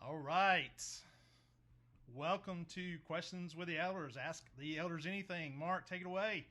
All right. Welcome to Questions with the Elders. Ask the elders anything. Mark, take it away.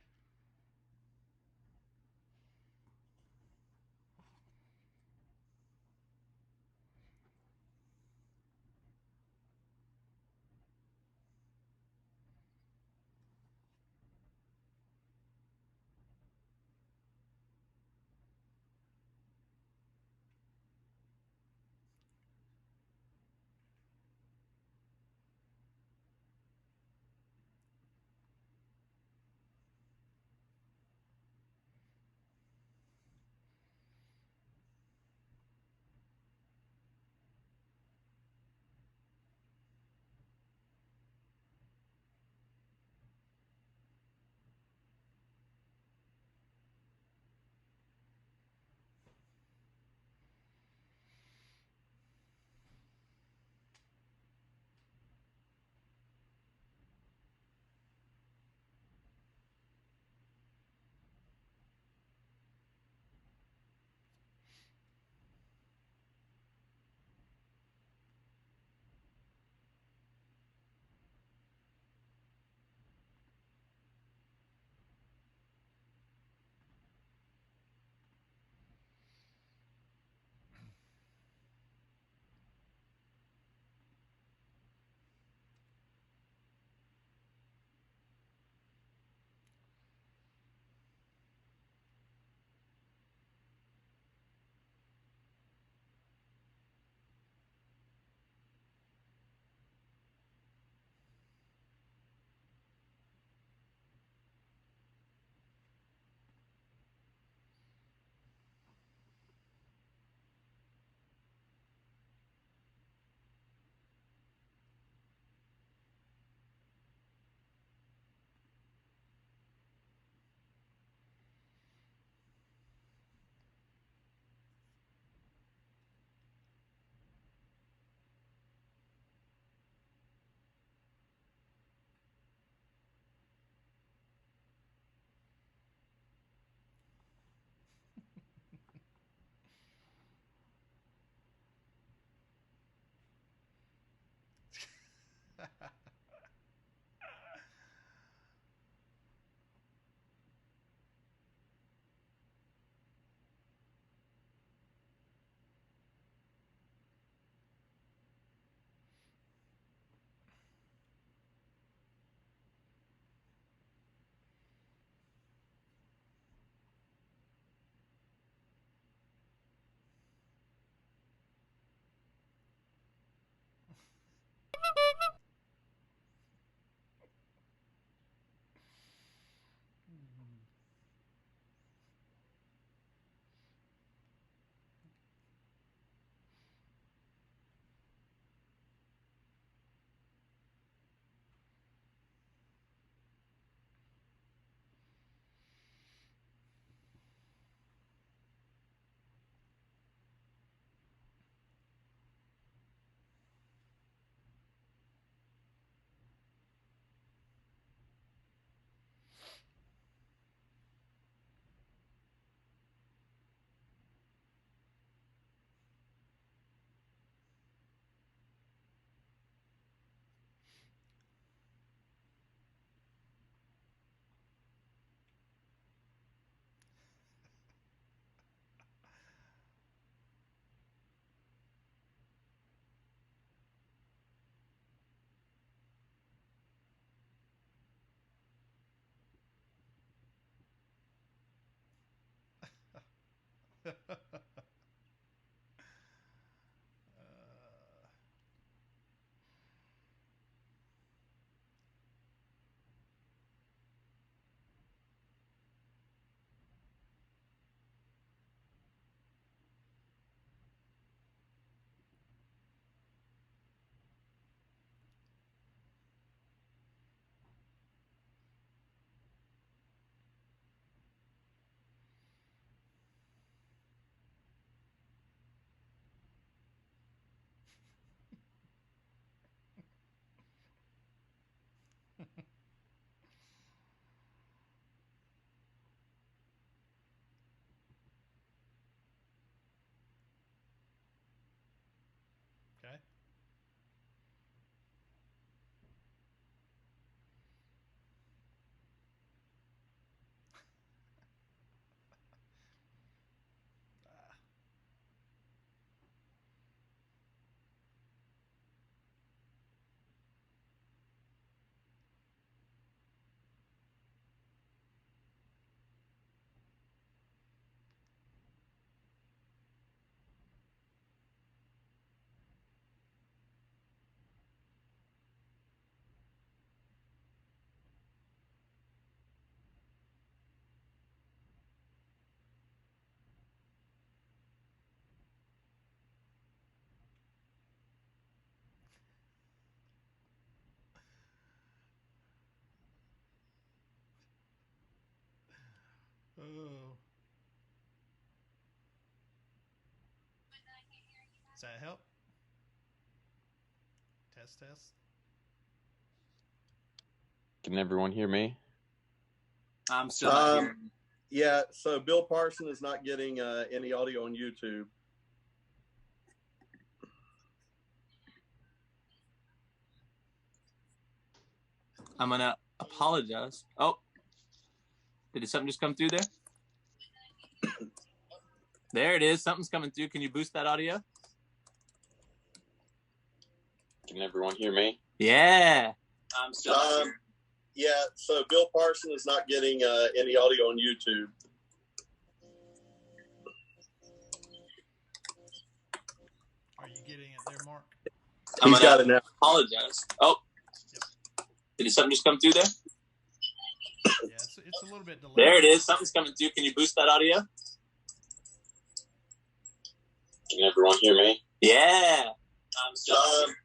Does that help? Test, test. Can everyone hear me? I'm still not here. Yeah, so Bill Parson is not getting any audio on YouTube. I'm going to apologize. Oh, did something just come through there? There it is. Something's coming through. Can you boost that audio? Can everyone hear me? Yeah. I'm still not here. Yeah, so Bill Parson is not getting any audio on YouTube. Are you getting it there, Mark? He's got it now. Apologize. Oh. Yep. Did something just come through there? Yeah, it's a little bit delayed. There it is. Something's coming through. Can you boost that audio? Can everyone hear me? Yeah. I'm still not here.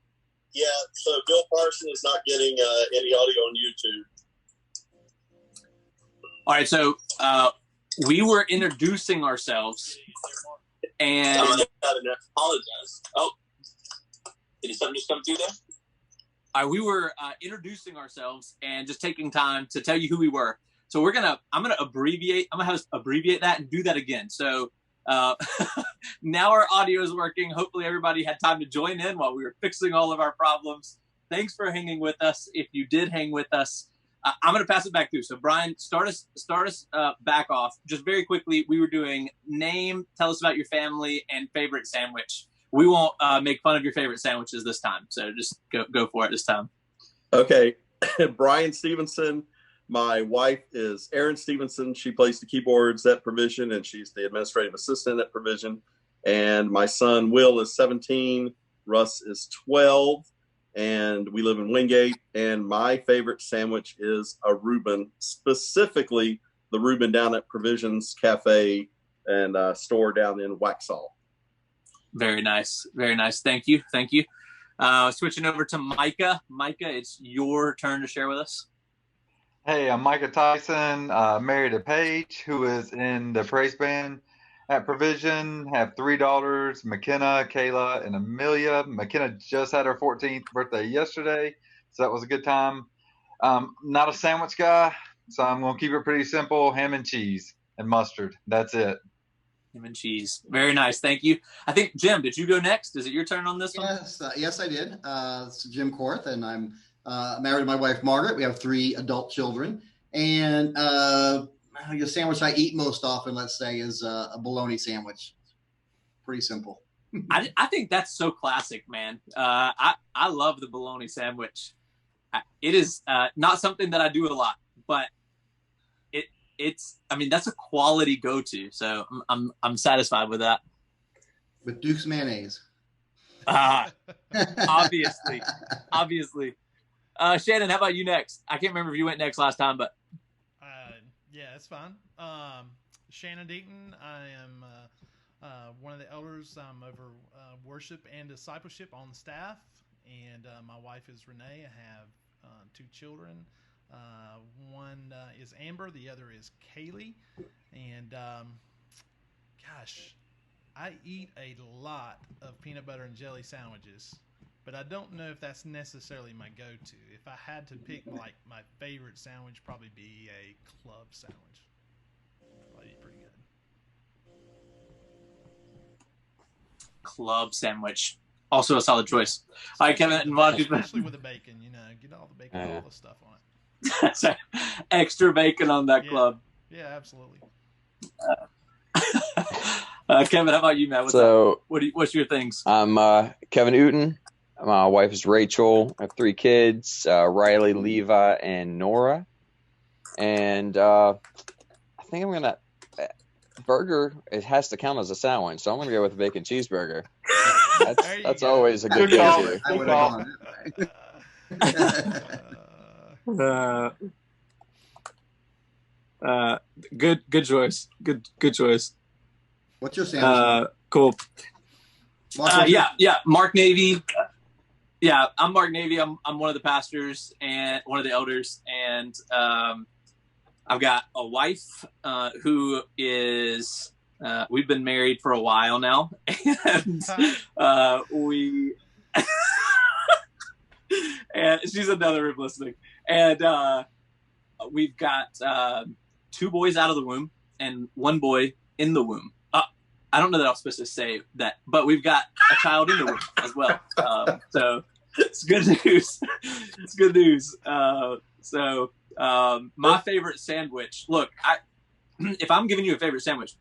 Yeah, so Bill Parson is not getting any audio on YouTube. All right, so we were introducing ourselves, and apologize. Oh, did something just come through there? All right, we were introducing ourselves and just taking time to tell you who we were. So I'm gonna abbreviate. I'm gonna have us abbreviate that and do that again. So now our audio is working. Hopefully everybody had time to join in while we were fixing all of our problems. Thanks for hanging with us. If you did hang with us, I'm going to pass it back through. So Brian, start us back off. Just very quickly, we were doing name, tell us about your family, and favorite sandwich. We won't make fun of your favorite sandwiches this time. So just go for it this time. Okay. Brian Stevenson. My wife is Erin Stevenson. She plays the keyboards at Provision, and she's the administrative assistant at Provision. And my son, Will, is 17. Russ is 12. And we live in Wingate. And my favorite sandwich is a Reuben, specifically the Reuben down at Provision's Cafe and store down in Waxhaw. Very nice. Very nice. Thank you. Thank you. Switching over to Micah. Micah, it's your turn to share with us. Hey, I'm Micah Tyson, married to Paige, who is in the praise band at Provision. Have 3 daughters, McKenna, Kayla, and Amelia. McKenna just had her 14th birthday yesterday, so that was a good time. Not a sandwich guy, so I'm going to keep it pretty simple, ham and cheese and mustard. That's it. Ham and cheese. Very nice. Thank you. I think, Jim, did you go next? Is it your turn on this one? Yes, I did. It's Jim Korth, and I'm married to my wife, Margaret. We have 3 adult children. And the sandwich I eat most often, let's say, is a bologna sandwich. Pretty simple. I think that's so classic, man. I love the bologna sandwich. It is not something that I do a lot, but that's a quality go-to. So I'm satisfied with that. With Duke's mayonnaise. Obviously. Shannon, how about you next? I can't remember if you went next last time, but yeah, it's fine. Shannon Deaton. I am one of the elders. I'm over worship and discipleship on the staff, and my wife is Renee. I have 2 children. One is Amber, the other is Kaylee, and gosh, I eat a lot of peanut butter and jelly sandwiches. But I don't know if that's necessarily my go-to. If I had to pick like my favorite sandwich, probably be a club sandwich. Probably be pretty good. Club sandwich, also a solid choice. All right, Kevin, and Vaughn, especially with the bacon, get all the bacon, all the stuff on it. Extra bacon on that club. Yeah, absolutely. Kevin, how about you, man? What's your things? I'm Kevin Uten. My wife is Rachel. I have 3 kids, Riley, Levi, and Nora. And I think I'm going to – burger, it has to count as a sandwich, so I'm going to go with a bacon cheeseburger. That's always a good go-to. Good choice. Good choice. What's your sandwich? Cool. Mark Navy. Yeah, I'm Mark Navy. I'm one of the pastors and one of the elders, and I've got a wife who is we've been married for a while now, and we and she's another room listening, and we've got 2 boys out of the womb and 1 boy in the womb. I don't know that I was supposed to say that, but we've got a child in the womb as well. So it's good news. It's good news. My favorite sandwich. Look, if I'm giving you a favorite sandwich,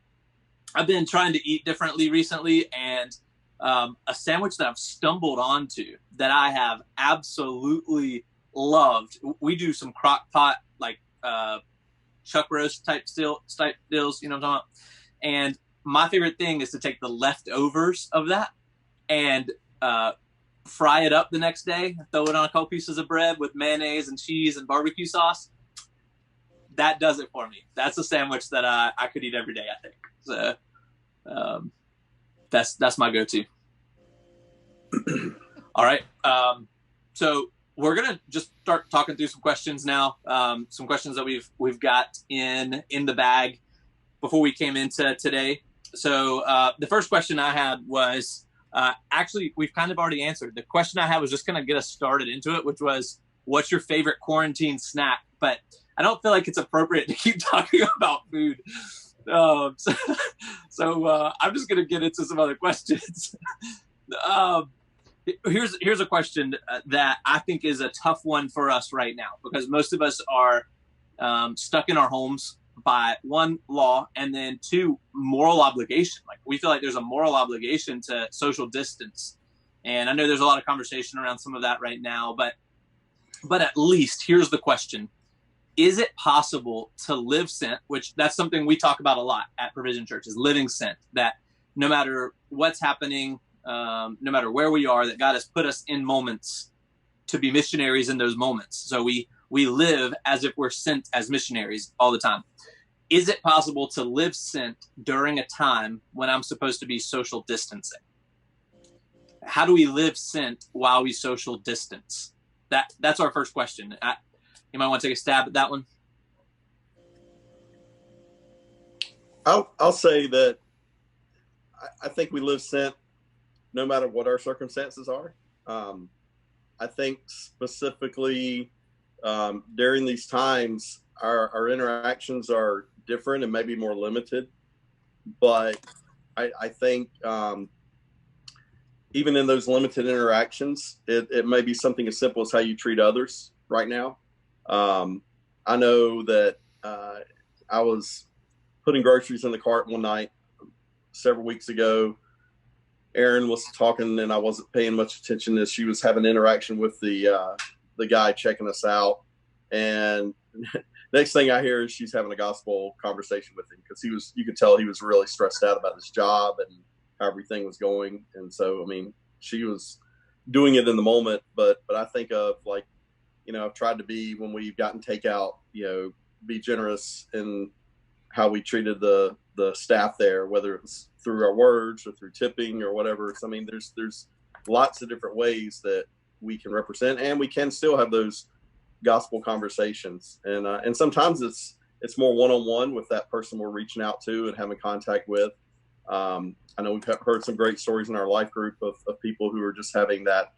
I've been trying to eat differently recently, and a sandwich that I've stumbled onto that I have absolutely loved. We do some crock pot, like chuck roast type deals, you know what I'm talking about? And my favorite thing is to take the leftovers of that and fry it up the next day, throw it on a couple pieces of bread with mayonnaise and cheese and barbecue sauce. That does it for me. That's a sandwich that I could eat every day, I think. So that's my go-to. All right. So we're gonna just start talking through some questions now. Some questions that we've got in the bag before we came into today. So the first question I had was actually we've kind of already answered. The question I had was just gonna get us started into it, which was, what's your favorite quarantine snack? But I don't feel like it's appropriate to keep talking about food. So I'm just gonna get into some other questions. Here's a question that I think is a tough one for us right now, because most of us are stuck in our homes by 1, law, and then 2, moral obligation. Like, we feel like there's a moral obligation to social distance. And I know there's a lot of conversation around some of that right now, but at least here's the question. Is it possible to live sent, which that's something we talk about a lot at Provision Church, is living sent, that no matter what's happening, no matter where we are, that God has put us in moments to be missionaries in those moments. So we live as if we're sent as missionaries all the time. Is it possible to live sent during a time when I'm supposed to be social distancing? How do we live sent while we social distance? That's our first question. You might want to take a stab at that one. I'll say that I think we live sent no matter what our circumstances are. I think specifically during these times, our interactions are different and maybe more limited. But I think even in those limited interactions, it may be something as simple as how you treat others right now. I know that I was putting groceries in the cart one night several weeks ago. Erin was talking and I wasn't paying much attention as she was having interaction with the guy checking us out. And next thing I hear is she's having a gospel conversation with him, because you could tell he was really stressed out about his job and how everything was going. And so, I mean, she was doing it in the moment, but I think of, like, I've tried to be, when we've gotten takeout, be generous in how we treated the staff there, whether it's through our words or through tipping or whatever. So, I mean, there's lots of different ways that we can represent, and we can still have those gospel conversations. And sometimes it's more one-on-one with that person we're reaching out to and having contact with. I know we've heard some great stories in our life group of people who are just having that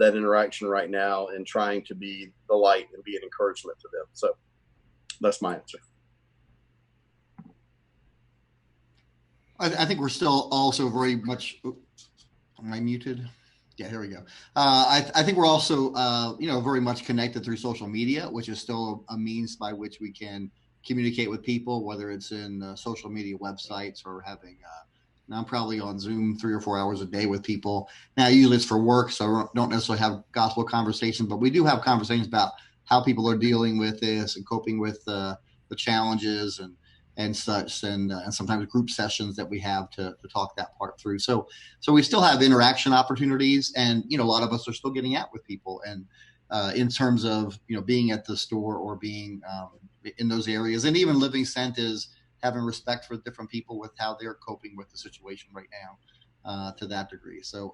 interaction right now and trying to be the light and be an encouragement to them. So that's my answer. I think we're still also very much. Am I muted? Yeah, here we go. I think we're also, very much connected through social media, which is still a means by which we can communicate with people, whether it's in social media websites or having. Now I'm probably on Zoom 3 or 4 hours a day with people. Now, usually it's for work, so I don't necessarily have gospel conversations, but we do have conversations about how people are dealing with this and coping with the challenges and such, and sometimes group sessions that we have to talk that part through. So we still have interaction opportunities, and a lot of us are still getting out with people, and in terms of being at the store or being in those areas, and even living sent is having respect for different people with how they're coping with the situation right now to that degree. So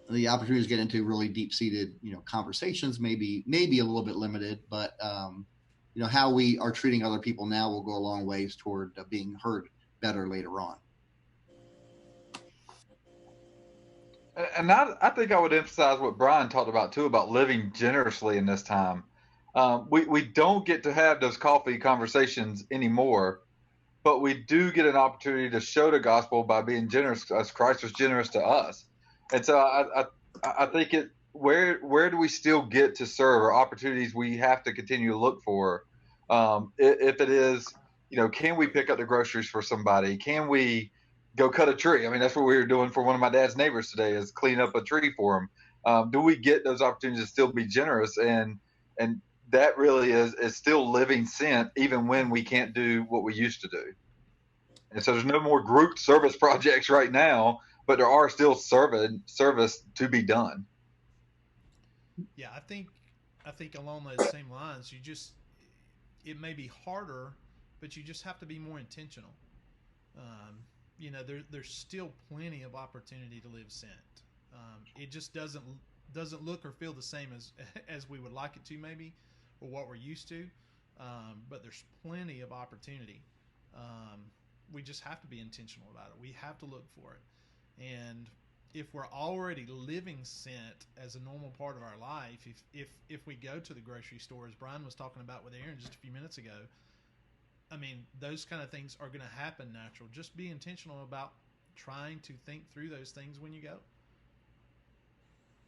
the opportunities to get into really deep-seated conversations maybe a little bit limited, but how we are treating other people now will go a long ways toward being heard better later on. And I think I would emphasize what Brian talked about too, about living generously in this time. We don't get to have those coffee conversations anymore, but we do get an opportunity to show the gospel by being generous as Christ was generous to us. And so I think where do we still get to serve, or opportunities we have to continue to look for? If it is, can we pick up the groceries for somebody? Can we go cut a tree? I mean, that's what we were doing for one of my dad's neighbors today, is clean up a tree for him. Do we get those opportunities to still be generous? And that really is still living sent, even when we can't do what we used to do. And so there's no more group service projects right now, but there are still service to be done. Yeah, I think along those same lines, it may be harder, but you just have to be more intentional. There's still plenty of opportunity to live sent. It just doesn't look or feel the same as we would like it to, maybe, or what we're used to. But there's plenty of opportunity. We just have to be intentional about it. We have to look for it. And if we're already living sent as a normal part of our life, if we go to the grocery store, as Brian was talking about with Aaron just a few minutes ago, I mean, those kind of things are going to happen natural. Just be intentional about trying to think through those things when you go.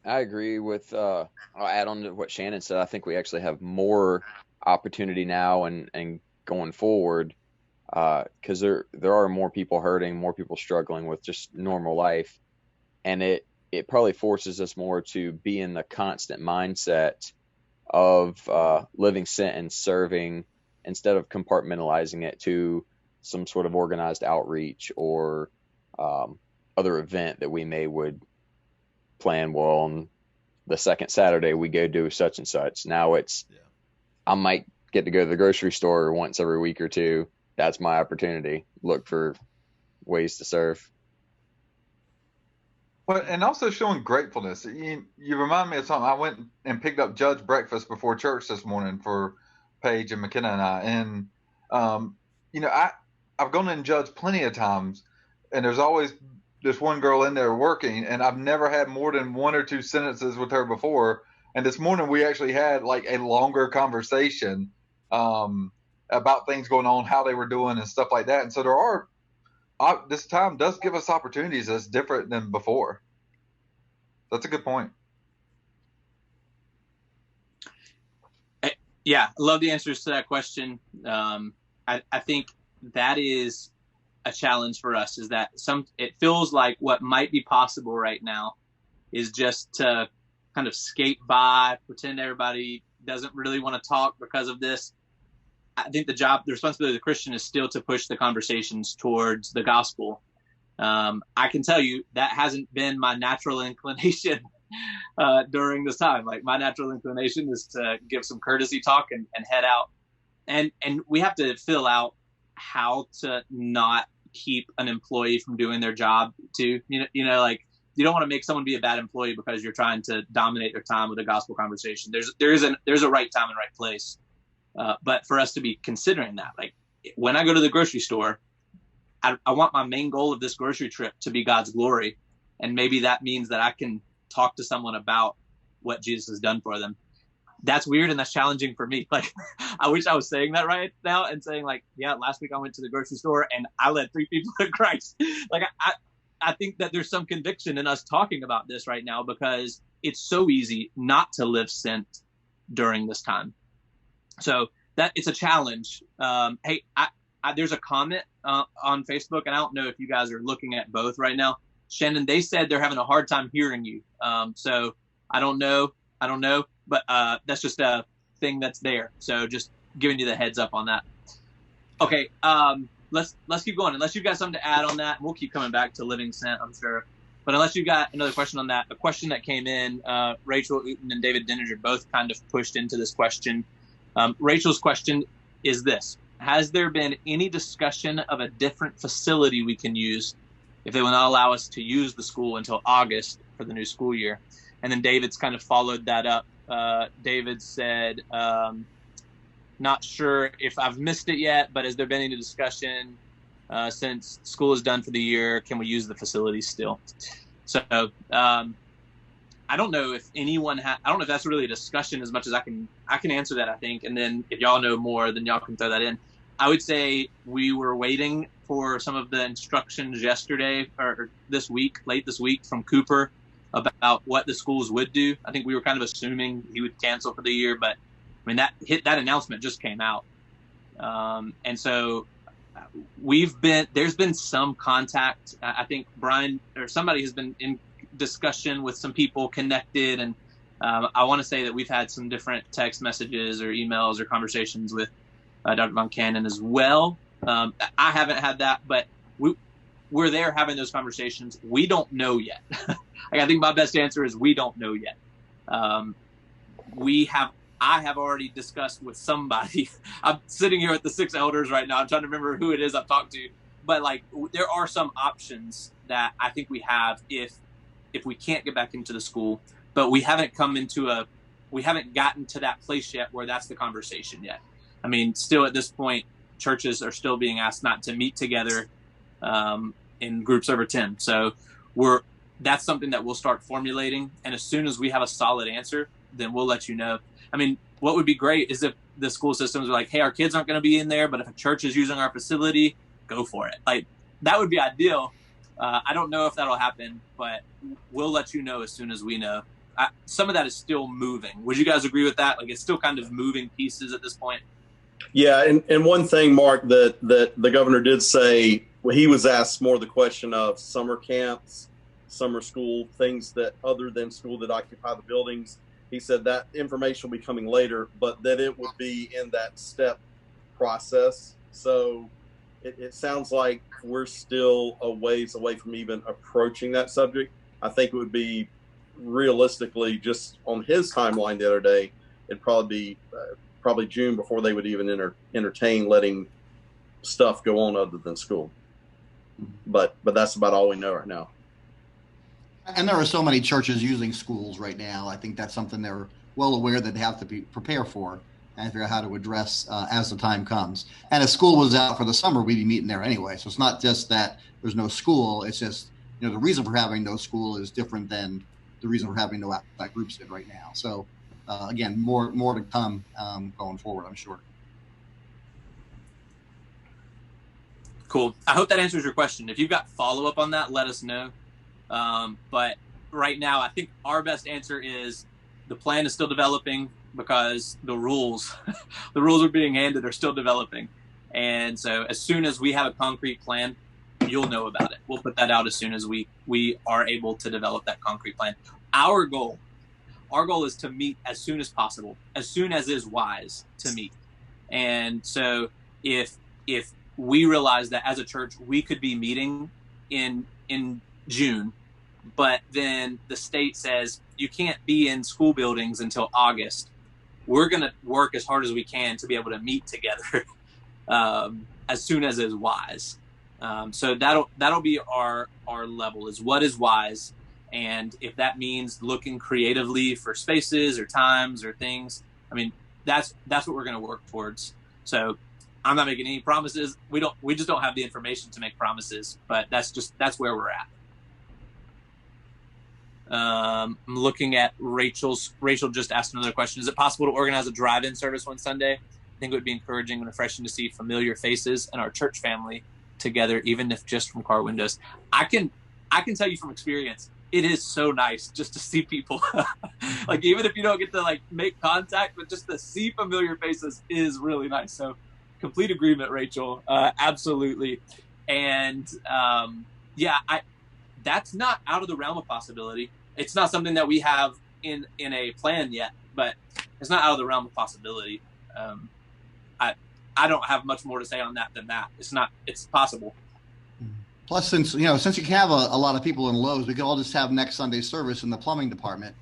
I agree with, I'll add on to what Shannon said. I think we actually have more opportunity now and going forward, because there are more people hurting, more people struggling with just normal life. And it probably forces us more to be in the constant mindset of living sent and serving, instead of compartmentalizing it to some sort of organized outreach or other event that we would plan. Well, on the second Saturday we go do such and such. Now I might get to go to the grocery store once every week or two. That's my opportunity. Look for ways to serve. But and also showing gratefulness. You remind me of something. I went and picked up Judge breakfast before church this morning for Paige and McKenna and I. And I've gone in Judge plenty of times, and there's always this one girl in there working, and I've never had more than one or two sentences with her before. And this morning we actually had like a longer conversation about things going on, how they were doing and stuff like that. And so this time does give us opportunities that's different than before. That's a good point. Yeah, I love the answers to that question. I think that is a challenge for us, is that it feels like what might be possible right now is just to kind of skate by, pretend everybody doesn't really want to talk because of this. I think the responsibility of the Christian is still to push the conversations towards the gospel. I can tell you that hasn't been my natural inclination during this time. Like, my natural inclination is to give some courtesy talk and head out. And we have to fill out how to not keep an employee from doing their job too. Like, you don't want to make someone be a bad employee because you're trying to dominate their time with a gospel conversation. There's a right time and right place. But for us to be considering that, like, when I go to the grocery store, I want my main goal of this grocery trip to be God's glory. And maybe that means that I can talk to someone about what Jesus has done for them. That's weird, and that's challenging for me. Like, I wish I was saying that right now and saying, like, yeah, last week I went to the grocery store and I led 3 people to Christ. Like, I think that there's some conviction in us talking about this right now, because it's so easy not to live sent during this time. So that it's a challenge. Hey, there's a comment on Facebook, and I don't know if you guys are looking at both right now. Shannon, they said they're having a hard time hearing you. So I don't know, but that's just a thing that's there. So just giving you the heads up on that. Okay, let's keep going. Unless you've got something to add on that, we'll keep coming back to living sent, I'm sure. But unless you got another question on that, a question that came in, Rachel Uten and David Denninger both kind of pushed into this question. Rachel's question is this: has there been any discussion of a different facility we can use if they will not allow us to use the school until August for the new school year? And then David's kind of followed that up. David said, Not sure if I've missed it yet, but has there been any discussion since school is done for the year? Can we use the facilities still? So I don't know if anyone I don't know if that's really a discussion as much as I can answer that, I think. And then if y'all know more, then y'all can throw that in. I would say we were waiting for some of the instructions yesterday or late this week from Cooper about what the schools would do. I think we were kind of assuming he would cancel for the year, but I mean, that announcement just came out. And so there's been some contact. I think Brian or somebody has been in discussion with some people connected. And I want to say that we've had some different text messages or emails or conversations with Dr. Von Cannon as well. I haven't had that, but we're there having those conversations. We don't know yet. I think my best answer is we don't know yet. I have already discussed with somebody. I'm sitting here with the 6 elders right now. I'm trying to remember who it is I've talked to, but like there are some options that I think we have if we can't get back into the school, but we haven't gotten to that place yet where that's the conversation yet. I mean, still at this point, churches are still being asked not to meet together in groups over 10. So that's something that we'll start formulating. And as soon as we have a solid answer, then we'll let you know. I mean, what would be great is if the school systems are like, hey, our kids aren't going to be in there, but if a church is using our facility, go for it. Like, that would be ideal. I don't know if that'll happen, but we'll let you know as soon as we know. Some of that is still moving. Would you guys agree with that? Like, it's still kind of moving pieces at this point. Yeah, and one thing, Mark, that the governor did say, well, he was asked more the question of summer camps, summer school, things that other than school that occupy the buildings. He said that information will be coming later, but that it would be in that step process. So it sounds like we're still a ways away from even approaching that subject. I think it would be realistically, just on his timeline the other day, it'd probably be June before they would even entertain letting stuff go on other than school. But that's about all we know right now. And there are so many churches using schools right now. I think that's something they're well aware that they have to prepare for and figure out how to address as the time comes. And if school was out for the summer, we'd be meeting there anyway. So it's not just that there's no school. It's just, the reason for having no school is different than the reason for having no outside groups in right now. So again, more to come going forward, I'm sure. Cool. I hope that answers your question. If you've got follow-up on that, let us know. But right now, I think our best answer is the plan is still developing because the rules are being handed are still developing. And so as soon as we have a concrete plan, you'll know about it. We'll put that out as soon as we are able to develop that concrete plan. Our goal is to meet as soon as possible, as soon as is wise to meet. And so if we realize that as a church, we could be meeting in June, but then the state says you can't be in school buildings until August, we're going to work as hard as we can to be able to meet together as soon as is wise. So that'll be our level, is what is wise. And if that means looking creatively for spaces or times or things, I mean, that's what we're going to work towards. So I'm not making any promises. We just don't have the information to make promises, but that's where we're at. I'm looking at Rachel just asked another question. Is it possible to organize a drive-in service one Sunday? I think it would be encouraging and refreshing to see familiar faces and our church family together, even if just from car windows. I can tell you from experience, it is so nice just to see people. Like, even if you don't get to make contact, but just to see familiar faces is really nice. So complete agreement, Rachel. Absolutely. And that's not out of the realm of possibility. It's not something that we have in a plan yet, but it's not out of the realm of possibility. I don't have much more to say on that than that. It's possible. Plus, since you can have a lot of people in Lowe's, we could all just have next Sunday service in the plumbing department.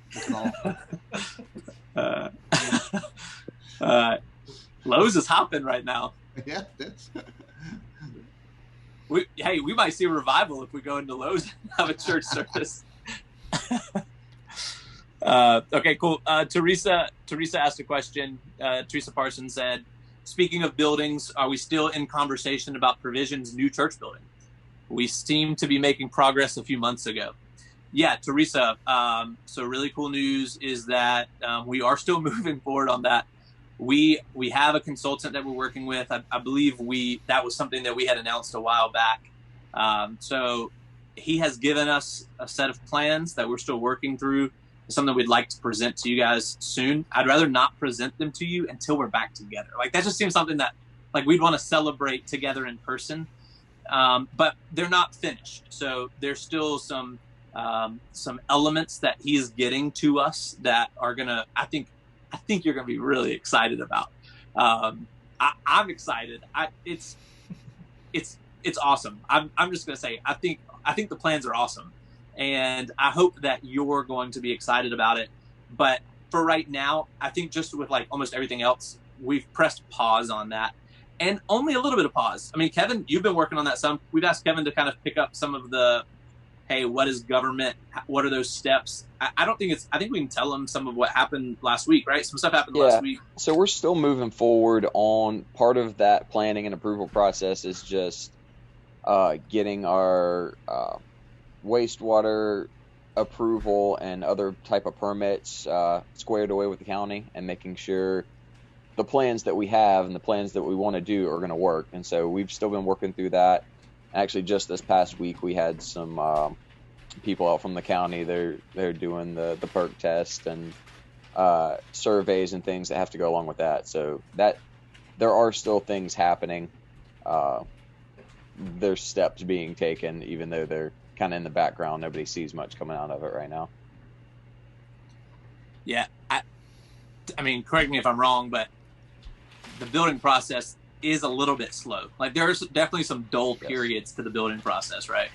Lowe's is hopping right now. Yeah, that's. We might see a revival if we go into Lowe's and have a church service. Okay, cool. Teresa asked a question. Teresa Parsons said, speaking of buildings, are we still in conversation about Provision's new church building? We seem to be making progress a few months ago. Yeah, Teresa. So really cool news is that we are still moving forward on that. We have a consultant that we're working with. I believe that was something that we had announced a while back. So he has given us a set of plans that we're still working through. Something we'd like to present to you guys soon. I'd rather not present them to you until we're back together. Like that just seems something that like we'd want to celebrate together in person. But they're not finished. So there's still some elements that he's getting to us that are gonna. I think you're gonna be really excited about. I'm excited. It's awesome. I'm just gonna say I think the plans are awesome. And I hope that you're going to be excited about it. But for right now, I think just with like almost everything else, we've pressed pause on that. And only a little bit of pause. I mean, Kevin, you've been working on that some. We've asked Kevin to kind of pick up some of the, hey, what is government? What are those steps? I think we can tell him some of what happened last week, right? Some stuff happened last week. So we're still moving forward on part of that planning and approval process is just getting our wastewater approval and other type of permits squared away with the county and making sure the plans that we have and the plans that we want to do are going to work. And so we've still been working through that. Actually, just this past week, we had some people out from the county. They're doing the perk test and surveys and things that have to go along with that. So that there are still things happening. There's steps being taken, even though they're kind of in the background. Nobody sees much coming out of it right now. Yeah, I mean, correct me if I'm wrong, but the building process is a little bit slow. Like there's definitely some dull periods to the building process, right?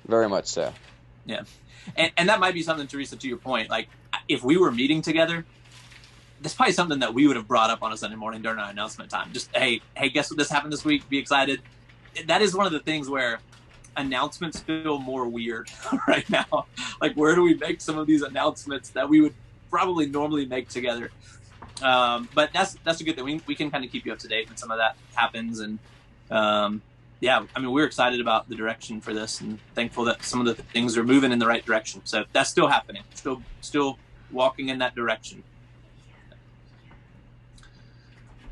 Very much so. Yeah, and that might be something, Teresa, to your point. Like if we were meeting together, that's probably something that we would have brought up on a Sunday morning during our announcement time. Just hey, guess what this happened this week? Be excited. That is one of the things where announcements feel more weird right now. Like where do we make some of these announcements that we would probably normally make together? But that's a good thing. We can kind of keep you up to date when some of that happens. And yeah, I mean, we're excited about the direction for this and thankful that some of the things are moving in the right direction. So that's still happening. Still walking in that direction.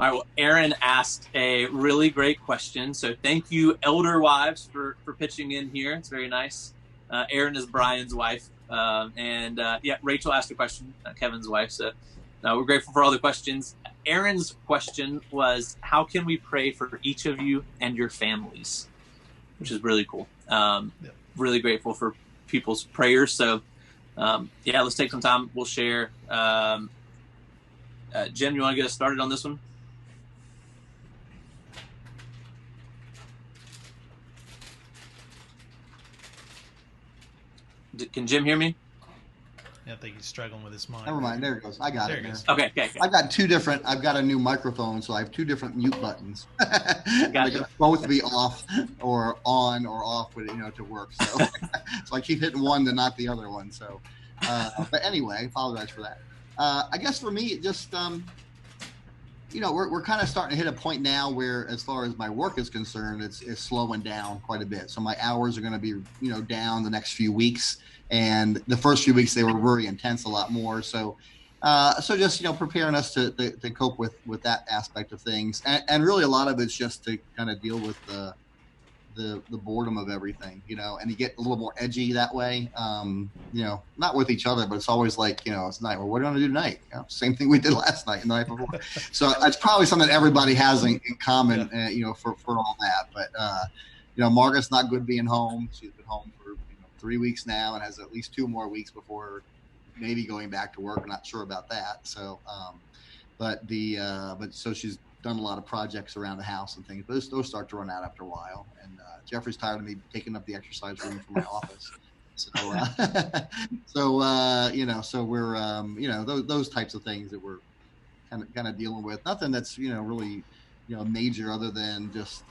All right, well, Aaron asked a really great question. So thank you, Elder Wives, for pitching in here. It's very nice. Aaron is Brian's wife. And Rachel asked a question, Kevin's wife. So we're grateful for all the questions. Aaron's question was, how can we pray for each of you and your families? Which is really cool. Really grateful for people's prayers. So, let's take some time. We'll share. Jim, you want to get us started on this one? Can Jim hear me? Yeah, I think he's struggling with his mic. Never mind. There it goes. I got there it. Goes. Okay. I've got I've got a new microphone, so I have two different mute buttons. Got you. Both be off or on or off with to work. So, so I keep hitting one to not the other one. So, but anyway, apologize for that. I guess for me, it just we're kind of starting to hit a point now where, as far as my work is concerned, it's slowing down quite a bit. So my hours are going to be down the next few weeks. And the first few weeks they were very intense, a lot more. So, just preparing us to cope with that aspect of things, and really a lot of it's just to kind of deal with the boredom of everything, and you get a little more edgy that way. Not with each other, but it's always like it's night. Well, what are we going to do tonight? Same thing we did last night and the night before. So it's probably something that everybody has in common, for all that. But Margaret's not good being home. She's been home for 3 weeks now and has at least 2 more weeks before maybe going back to work. I'm not sure about that. So, so she's done a lot of projects around the house and things, but those start to run out after a while. And Jeffrey's tired of me taking up the exercise room from my office. So, so we're, those types of things that we're kind of dealing with. Nothing that's, really, major other than just,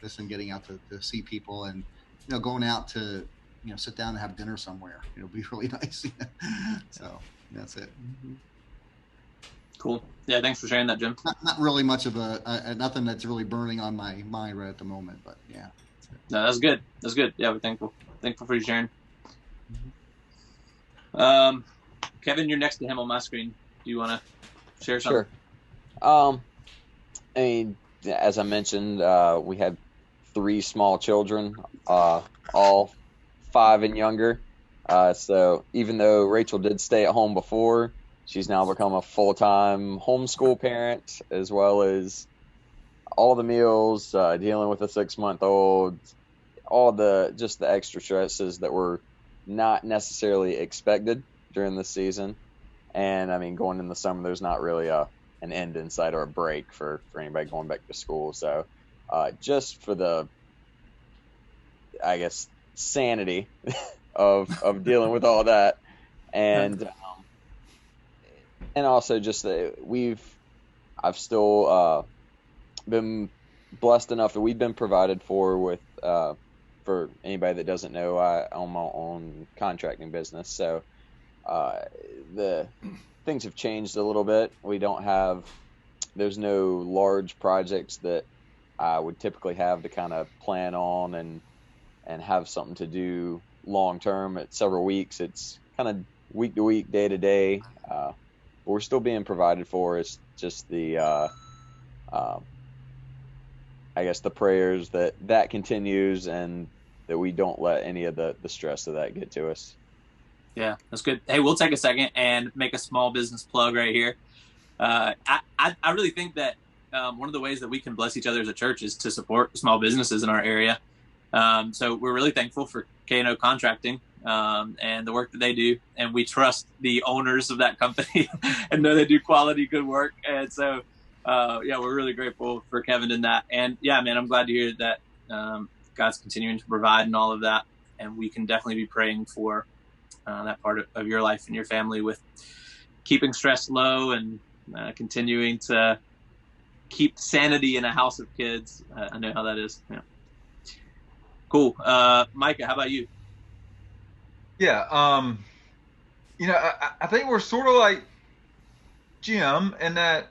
this and getting out to see people and, going out to, sit down and have dinner somewhere. It'll be really nice. So that's it. Cool. Yeah, thanks for sharing that, Jim. Not really much of nothing that's really burning on my mind right at the moment, but yeah. No, that's good. That's good. Yeah, we're thankful for you sharing. Kevin, you're next to him on my screen. Do you want to share something? Sure. I mean, as I mentioned, we had 3 small children, all 5 and younger. So even though Rachel did stay at home before, she's now become a full-time homeschool parent, as well as all the meals, dealing with a 6-month-old, all the extra stresses that were not necessarily expected during the season. And I mean, going in the summer, there's not really an end in sight or a break for anybody going back to school. So just for the, I guess, sanity of dealing with all that, and also just that I've still been blessed enough that we've been provided for with, for anybody that doesn't know, I own my own contracting business. So the things have changed a little bit. There's no large projects that I would typically have to kind of plan on and have something to do long term. It's several weeks. It's kind of week to week, day to day. We're still being provided for. It's just the, I guess, the prayers that continues, and that we don't let any of the stress of that get to us. Yeah, that's good. Hey, we'll take a second and make a small business plug right here. I really think that one of the ways that we can bless each other as a church is to support small businesses in our area. So we're really thankful for K&O Contracting and the work that they do, and we trust the owners of that company and know they do quality, good work. And so, we're really grateful for Kevin in that. And yeah, man, I'm glad to hear that God's continuing to provide and all of that. And we can definitely be praying for that part of your life and your family with keeping stress low and continuing to keep sanity in a house of kids. I know how that is. Yeah. Cool. Micah, how about you? Yeah. I think we're sort of like Jim in that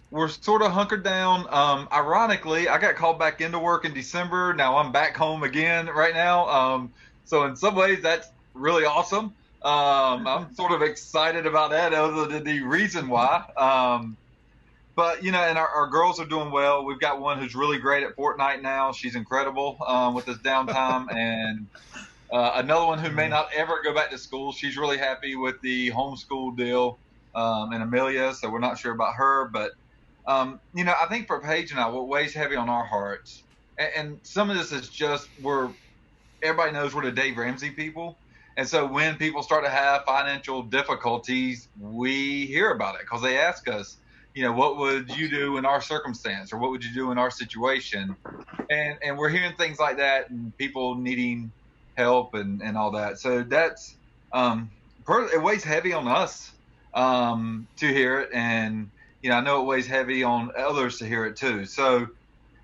we're sort of hunkered down. Ironically, I got called back into work in December. Now I'm back home again right now. So in some ways that's really awesome. I'm sort of excited about that, other than the reason why. But, and our girls are doing well. We've got one who's really great at Fortnite now. She's incredible with this downtime. And another one who may not ever go back to school. She's really happy with the homeschool deal, and Amelia, so we're not sure about her. But, I think for Paige and I, what weighs heavy on our hearts, and some of this is just everybody knows we're the Dave Ramsey people. And so when people start to have financial difficulties, we hear about it because they ask us, what would you do in our circumstance, or what would you do in our situation? And we're hearing things like that, and people needing help and all that. So that's it weighs heavy on us to hear it, and I know it weighs heavy on others to hear it too. So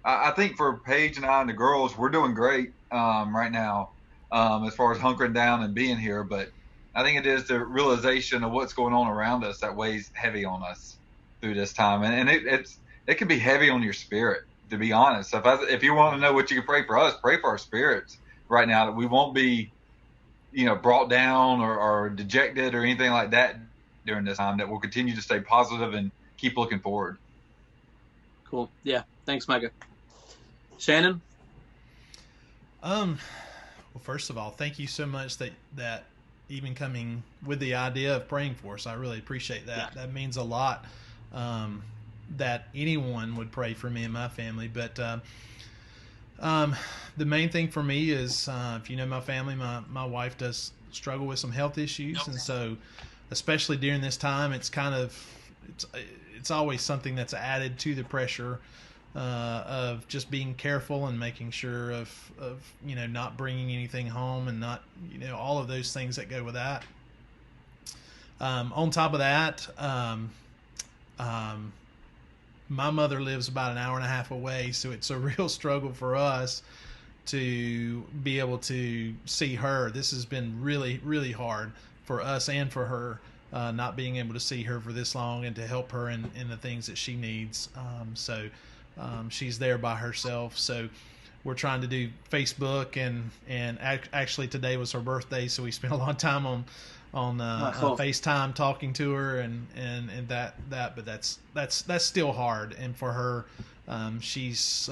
I think for Paige and I and the girls, we're doing great right now as far as hunkering down and being here. But I think it is the realization of what's going on around us that weighs heavy on us through this time, and it can be heavy on your spirit, to be honest. If you want to know what you can pray for us, pray for our spirits right now, that we won't be, brought down or dejected or anything like that during this time, that we'll continue to stay positive and keep looking forward. Cool. Yeah. Thanks, Micah. Shannon? Well, first of all, thank you so much that even coming with the idea of praying for us. I really appreciate that. Yeah. That means a lot, that anyone would pray for me and my family. But the main thing for me is, if you know my family, my wife does struggle with some health issues. And so especially during this time, it's always something that's added to the pressure of just being careful and making sure of not bringing anything home, and not all of those things that go with that. On top of that, my mother lives about an hour and a half away, so it's a real struggle for us to be able to see her. This has been really, really hard for us and for her. not being able to see her for this long and to help her in the things that she needs. So she's there by herself. So we're trying to do Facebook, and actually today was her birthday, so we spent a lot of time on cool. FaceTime talking to her and that. But that's still hard. And for her, she's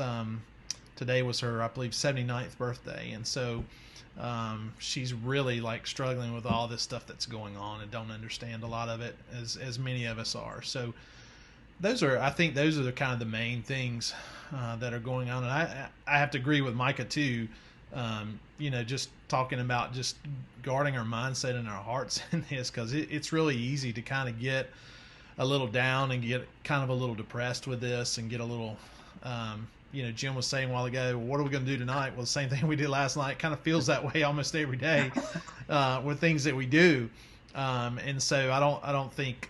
today was her, I believe, 79th birthday, and so she's really like struggling with all this stuff that's going on and don't understand a lot of it as many of us are. So I think those are the kind of the main things that are going on. And I have to agree with Micah too. Just talking about just guarding our mindset and our hearts in this, because it's really easy to kind of get a little down and get kind of a little depressed with this and get a little, Jim was saying a while ago, what are we going to do tonight? Well, the same thing we did last night. Kind of feels that way almost every day with things that we do. And so I don't think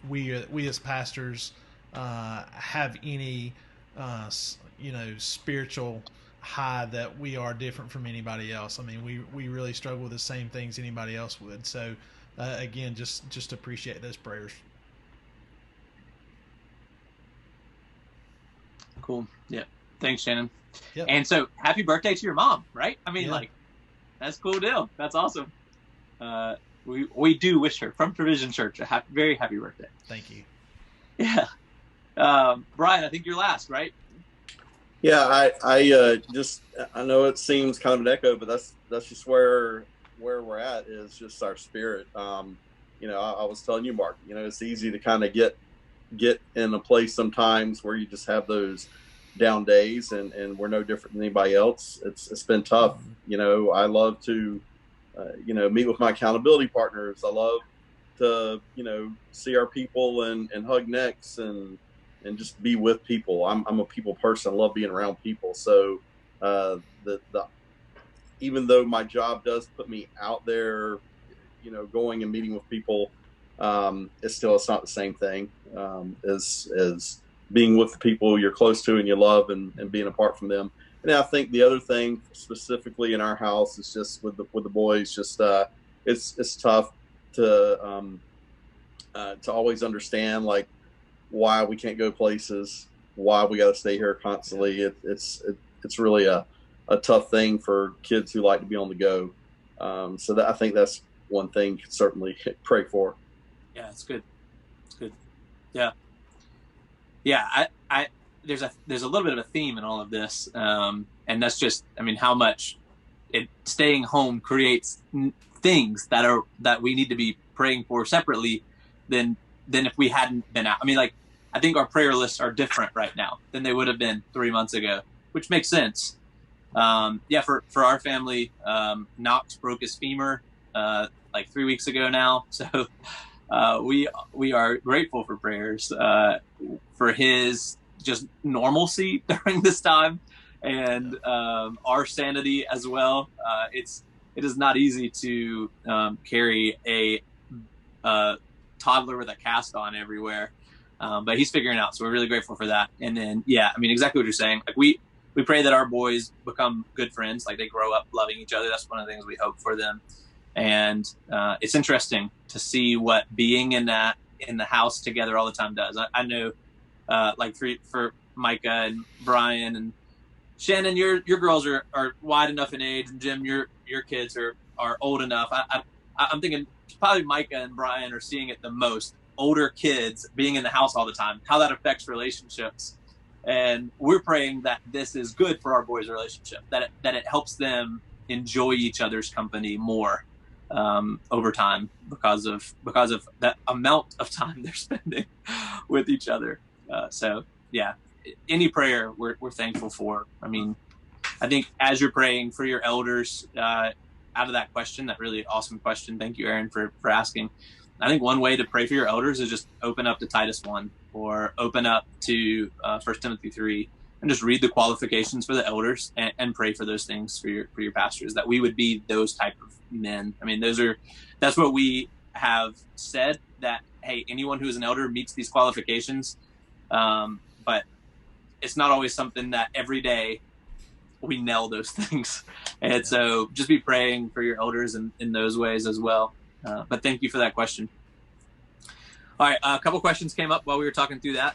we as pastors have any spiritual high that we are different from anybody else. I mean, we really struggle with the same things anybody else would. So again, just appreciate those prayers. Cool. Yeah. Thanks, Shannon. Yep. And so happy birthday to your mom, right? I mean, that's a cool deal. That's awesome. We do wish her from Provision Church a very happy birthday. Thank you. Yeah. Brian, I think you're last, right? Yeah, I know it seems kind of an echo, but that's just where we're at, is just our spirit. I was telling you, Mark, it's easy to kind of get in a place sometimes where you just have those down days, and we're no different than anybody else. It's been tough. I love to meet with my accountability partners. I love to see our people and hug necks and just be with people. I'm a people person. I love being around people. So even though my job does put me out there, going and meeting with people, it's not the same thing as being with the people you're close to and you love and being apart from them. And I think the other thing specifically in our house is just with the boys, just it's tough to always understand like why we can't go places, why we got to stay here constantly. It's really a tough thing for kids who like to be on the go. So I think that's one thing you can certainly pray for. Yeah, it's good. It's good. Yeah. Yeah. There's a little bit of a theme in all of this. And that's just, how much staying home creates things that we need to be praying for separately than if we hadn't been out. I think our prayer lists are different right now than they would have been 3 months ago, which makes sense. For our family, Knox broke his femur, 3 weeks ago now. So, we are grateful for prayers, for his just normalcy during this time and, our sanity as well. It is not easy to, carry a toddler with a cast on everywhere. But he's figuring it out. So we're really grateful for that. And then, exactly what you're saying. We pray that our boys become good friends. Like they grow up loving each other. That's one of the things we hope for them. And, it's interesting to see what being in the house together all the time does. I know, for Micah and Brian and Shannon, your girls are wide enough in age, and Jim, your kids are old enough. I'm thinking probably Micah and Brian are seeing it the most. Older kids being in the house all the time, how that affects relationships. And we're praying that this is good for our boys' relationship, that it helps them enjoy each other's company more over time because of that amount of time they're spending with each other. Any prayer we're thankful for. I think as you're praying for your elders, out of that question, that really awesome question. Thank you, Aaron, for asking. I think one way to pray for your elders is just open up to Titus 1 or open up to 1 Timothy 3 and just read the qualifications for the elders and pray for those things for your pastors, that we would be those type of men. That's what we have said, that, hey, anyone who is an elder meets these qualifications. But it's not always something that every day we nail those things. And so just be praying for your elders in those ways as well. But thank you for that question. All right, a couple questions came up while we were talking through that.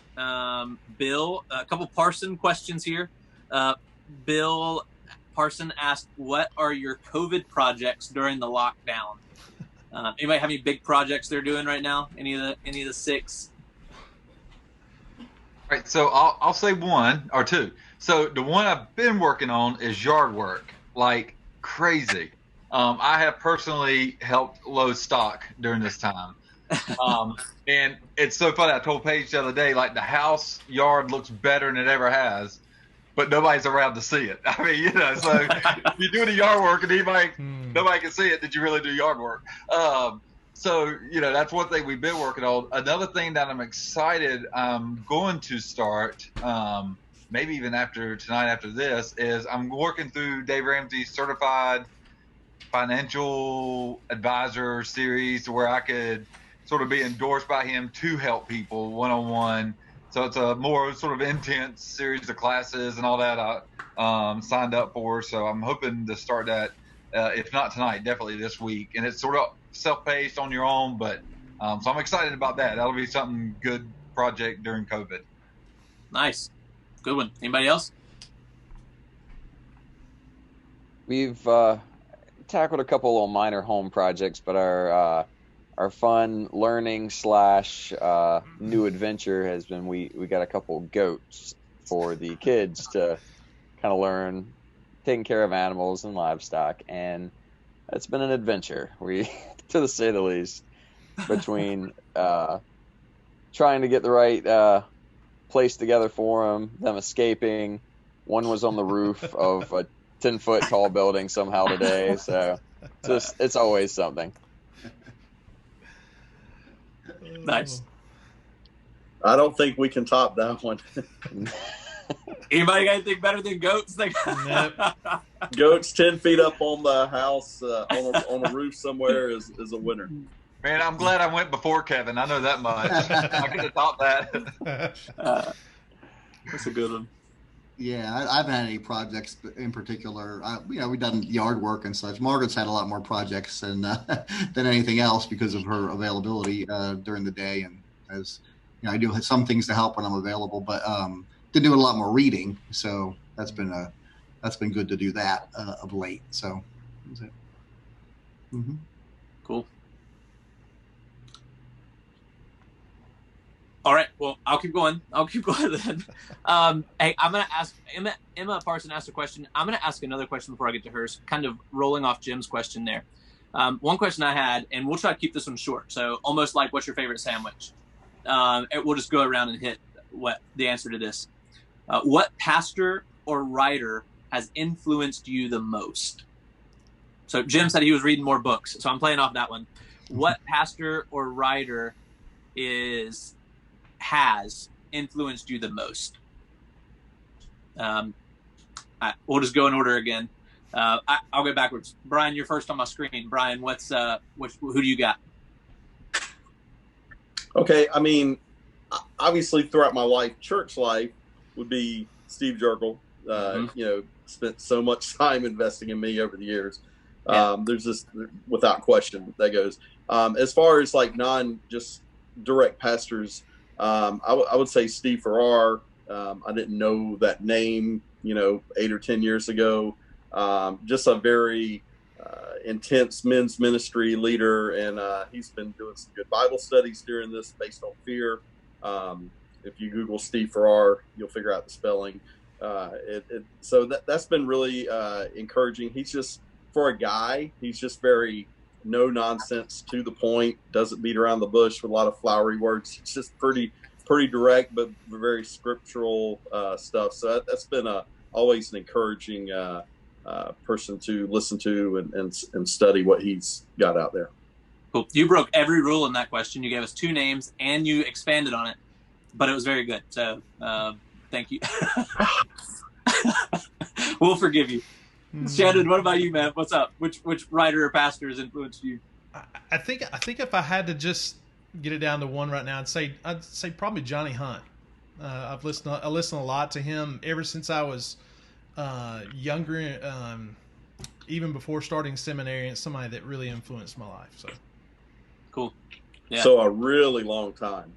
Bill, a couple Parson questions here. Bill Parson asked, "What are your COVID projects during the lockdown?" Anybody have any big projects they're doing right now? Any of the six? All right, so I'll say one or two. So the one I've been working on is yard work, like crazy. I have personally helped load stock during this time. And it's so funny. I told Paige the other day, like the house yard looks better than it ever has, but nobody's around to see it. I mean, so if you're doing the yard work and nobody can see it, did you really do yard work? So, that's one thing we've been working on. Another thing that I'm excited I'm going to start, maybe even after tonight after this, is I'm working through Dave Ramsey's Certified Financial Advisor series where I could sort of be endorsed by him to help people one-on-one. So it's a more sort of intense series of classes and all that I signed up for. So I'm hoping to start that, if not tonight, definitely this week. And it's sort of self-paced on your own, but so I'm excited about that. That'll be something good project during COVID. Nice. Good one. Anybody else? We've tackled a couple little minor home projects, but our fun learning / new adventure has been we got a couple goats for the kids to kind of learn taking care of animals and livestock, and it's been an adventure, to say the least, between trying to get the right place together for them escaping. One was on the roof of a 10-foot tall building somehow today, so it's always something. Nice. I don't think we can top that one. Anybody got anything better than goats? Nope. Goats 10 feet up on the house on a roof somewhere is a winner. Man, I'm glad I went before Kevin. I know that much. I could have thought that. That's a good one. Yeah, I haven't had any projects in particular. We've done yard work and such. Margaret's had a lot more projects than anything else because of her availability during the day, and as I do have some things to help when I'm available, but been doing a lot more reading, so that's been good to do that of late. So, that's it. Mm-hmm. Cool. All right. Well, I'll keep going then. Hey, I'm going to ask Emma Parson asked a question. I'm going to ask another question before I get to hers, kind of rolling off Jim's question there. One question I had, and we'll try to keep this one short. So almost like, what's your favorite sandwich? We'll just go around and hit what the answer to this. What pastor or writer has influenced you the most? So Jim said he was reading more books. So I'm playing off that one. What pastor or writer has influenced you the most? We'll just go in order again. I'll go backwards. Brian, you're first on my screen. Brian, who do you got? Okay, I mean, obviously throughout my life, church life would be Steve Jerkel. Spent so much time investing in me over the years. There's just, without question, that goes. As far as like just direct pastors, I would say Steve Farrar. I didn't know that name, 8 or 10 years ago. Just a very intense men's ministry leader, and he's been doing some good Bible studies during this based on fear. If you Google Steve Farrar, you'll figure out the spelling. So that's been really encouraging. He's just, for a guy, he's just very no nonsense, to the point, doesn't beat around the bush with a lot of flowery words. It's just pretty direct, but very scriptural stuff. So that's been always an encouraging person to listen to and study what he's got out there. Cool. You broke every rule in that question. You gave us 2 names and you expanded on it, but it was very good. So thank you. We'll forgive you. Shannon, what about you, man? What's up? Which writer or pastor has influenced you? I think if I had to just get it down to one right now, I'd say probably Johnny Hunt. I listened a lot to him ever since I was younger, even before starting seminary. It's somebody that really influenced my life. So cool. So a really long time.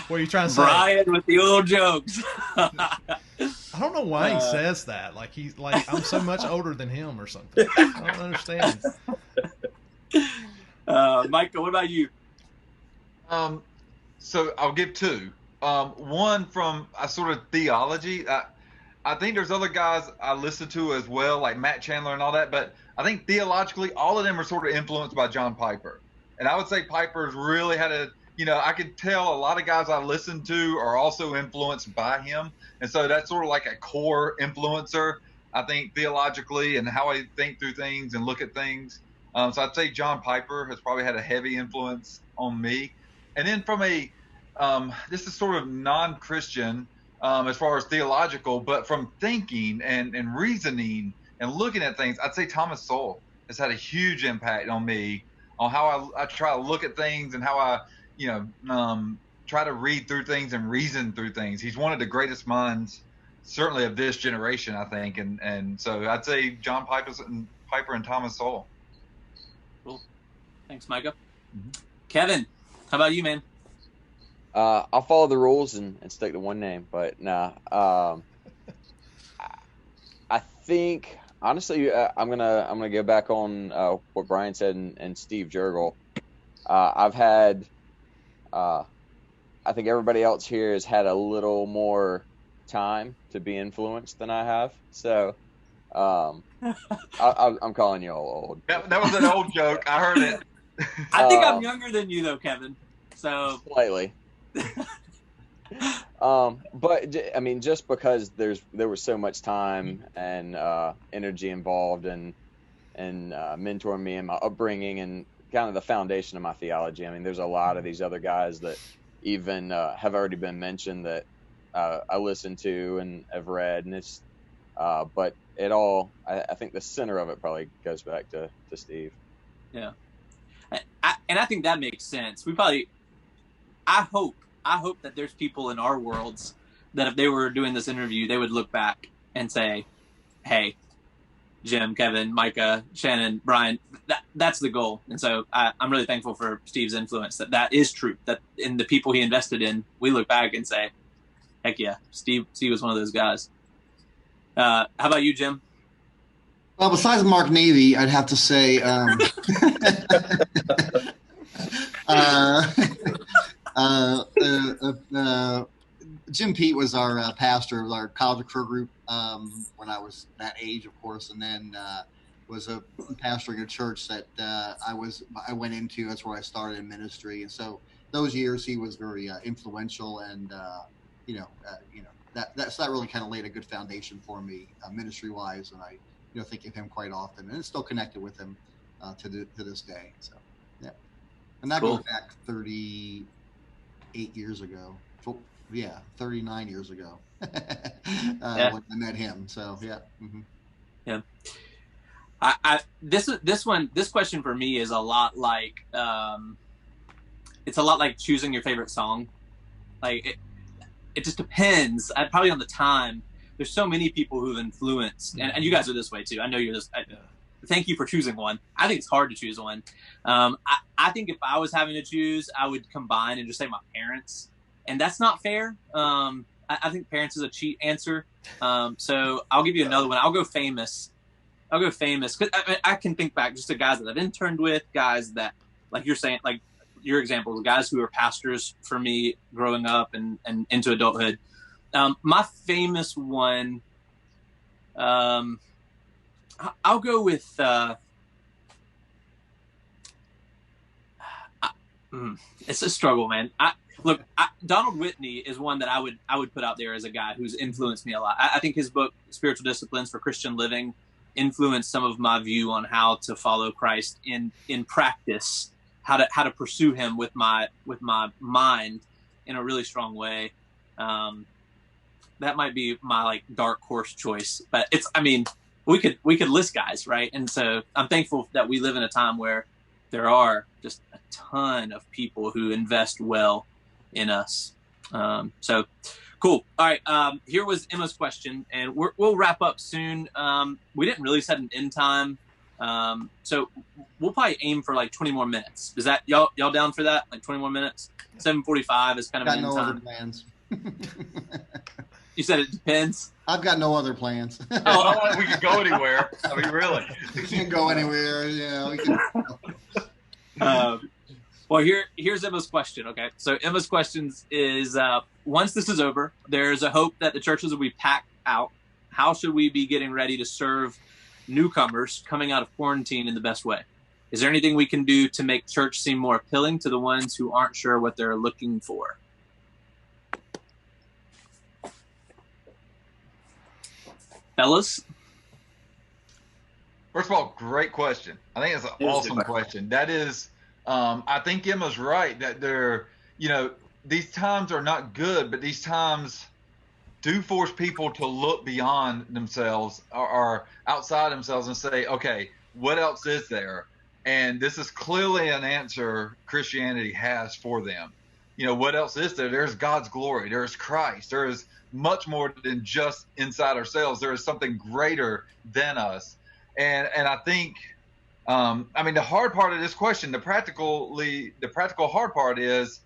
What are you trying to say? Brian with the old jokes. I don't know why he says that. Like he's like I'm so much older than him or something. I don't understand. Micah, what about you? So I'll give two. One from a sort of theology. I think there's other guys I listen to as well, like Matt Chandler and all that. But I think theologically, all of them are sort of influenced by John Piper. And I would say Piper's really had a, I could tell a lot of guys I listen to are also influenced by him. And so that's sort of like a core influencer, I think, theologically and how I think through things and look at things. So I'd say John Piper has probably had a heavy influence on me. And then from a, this is sort of non-Christian as far as theological, but from thinking and reasoning and looking at things, I'd say Thomas Sowell has had a huge impact on me on how I try to look at things and how I, try to read through things and reason through things. He's one of the greatest minds, certainly of this generation, I think. And so I'd say John Piper and Thomas Sowell. Cool. Thanks, Micah. Mm-hmm. Kevin, how about you, man? I'll follow the rules and stick to one name, but nah. I think honestly, I'm gonna go back on what Brian said and Steve Jurgel. I've had, I think everybody else here has had a little more time to be influenced than I have, so I'm calling you all old. That was an old joke. I heard it. I think I'm younger than you, though, Kevin. So slightly. But I mean, just because there was so much time and energy involved and mentoring me and my upbringing and kind of the foundation of my theology. I mean, there's a lot of these other guys that even have already been mentioned that I listen to and have read, and it's but it all I think the center of it probably goes back to Steve. Yeah, and I think that makes sense. I hope that there's people in our worlds that if they were doing this interview, they would look back and say, hey, Jim, Kevin, Micah, Shannon, Brian, that's the goal. And so I'm really thankful for Steve's influence, that is true, that in the people he invested in, we look back and say, heck yeah, Steve was one of those guys. How about you, Jim? Well, besides Mark Navy, I'd have to say Jim Pete was our pastor of our college career group when I was that age, of course, and then was pastoring a church that I went into. That's where I started in ministry, and so those years he was very influential, and that really kind of laid a good foundation for me ministry wise, and I think of him quite often, and it's still connected with him to this day. So yeah, and that goes back 38 years ago. 39 years ago when I met him. So yeah. Mm-hmm. Yeah. This question for me is a lot like it's a lot like choosing your favorite song. Like it just depends. Probably on the time. There's so many people who've influenced, and you guys are this way too. I know you're this. Thank you for choosing one. I think it's hard to choose one. I think if I was having to choose, I would combine and just say my parents. And that's not fair. I think parents is a cheat answer. So I'll give you another one. I'll go famous. Because I can think back just to guys that I've interned with, guys that, like you're saying, like your example, the guys who were pastors for me growing up and into adulthood. My famous one, I'll go with it's a struggle, man. Donald Whitney is one that I would put out there as a guy who's influenced me a lot. I think his book, Spiritual Disciplines for Christian Living, influenced some of my view on how to follow Christ in practice, how to pursue him with my mind in a really strong way. That might be my dark horse choice, but we could list guys, right? And so I'm thankful that we live in a time where there are just a ton of people who invest well in us. So cool. All right. Here was Emma's question, and we'll wrap up soon. We didn't really set an end time. So we'll probably aim for like 20 more minutes. Is that y'all down for that? Like 20 more minutes? 7:45 is kind of an end time. Other plans. You said it depends. I've got no other plans. Oh, we can go anywhere. I mean, really. We can't go anywhere. Yeah, we can. Well, here's Emma's question. Okay, so Emma's question is: once this is over, there's a hope that the churches will be packed out. How should we be getting ready to serve newcomers coming out of quarantine in the best way? Is there anything we can do to make church seem more appealing to the ones who aren't sure what they're looking for? Fellas? First of all, great question. I think it's an awesome question. That is, I think Emma's right that these times are not good, but these times do force people to look beyond themselves or outside themselves and say, okay, what else is there? And this is clearly an answer Christianity has for them. What else is there? There's God's glory. There's Christ. There is much more than just inside ourselves. There is something greater than us. And I think, the hard part of this question, the practical hard part is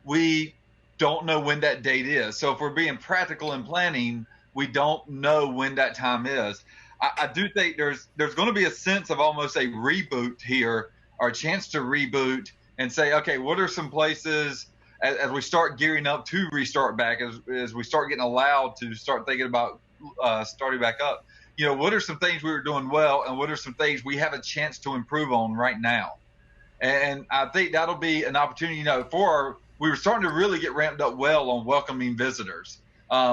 we don't know when that date is. So if we're being practical and planning, we don't know when that time is. I do think there's going to be a sense of almost a reboot here, or a chance to reboot and say, okay, what are some places as we start gearing up to restart back, as we start getting allowed to start thinking about starting back up, what are some things we were doing well and what are some things we have a chance to improve on right now? And I think that'll be an opportunity, we were starting to really get ramped up well on welcoming visitors.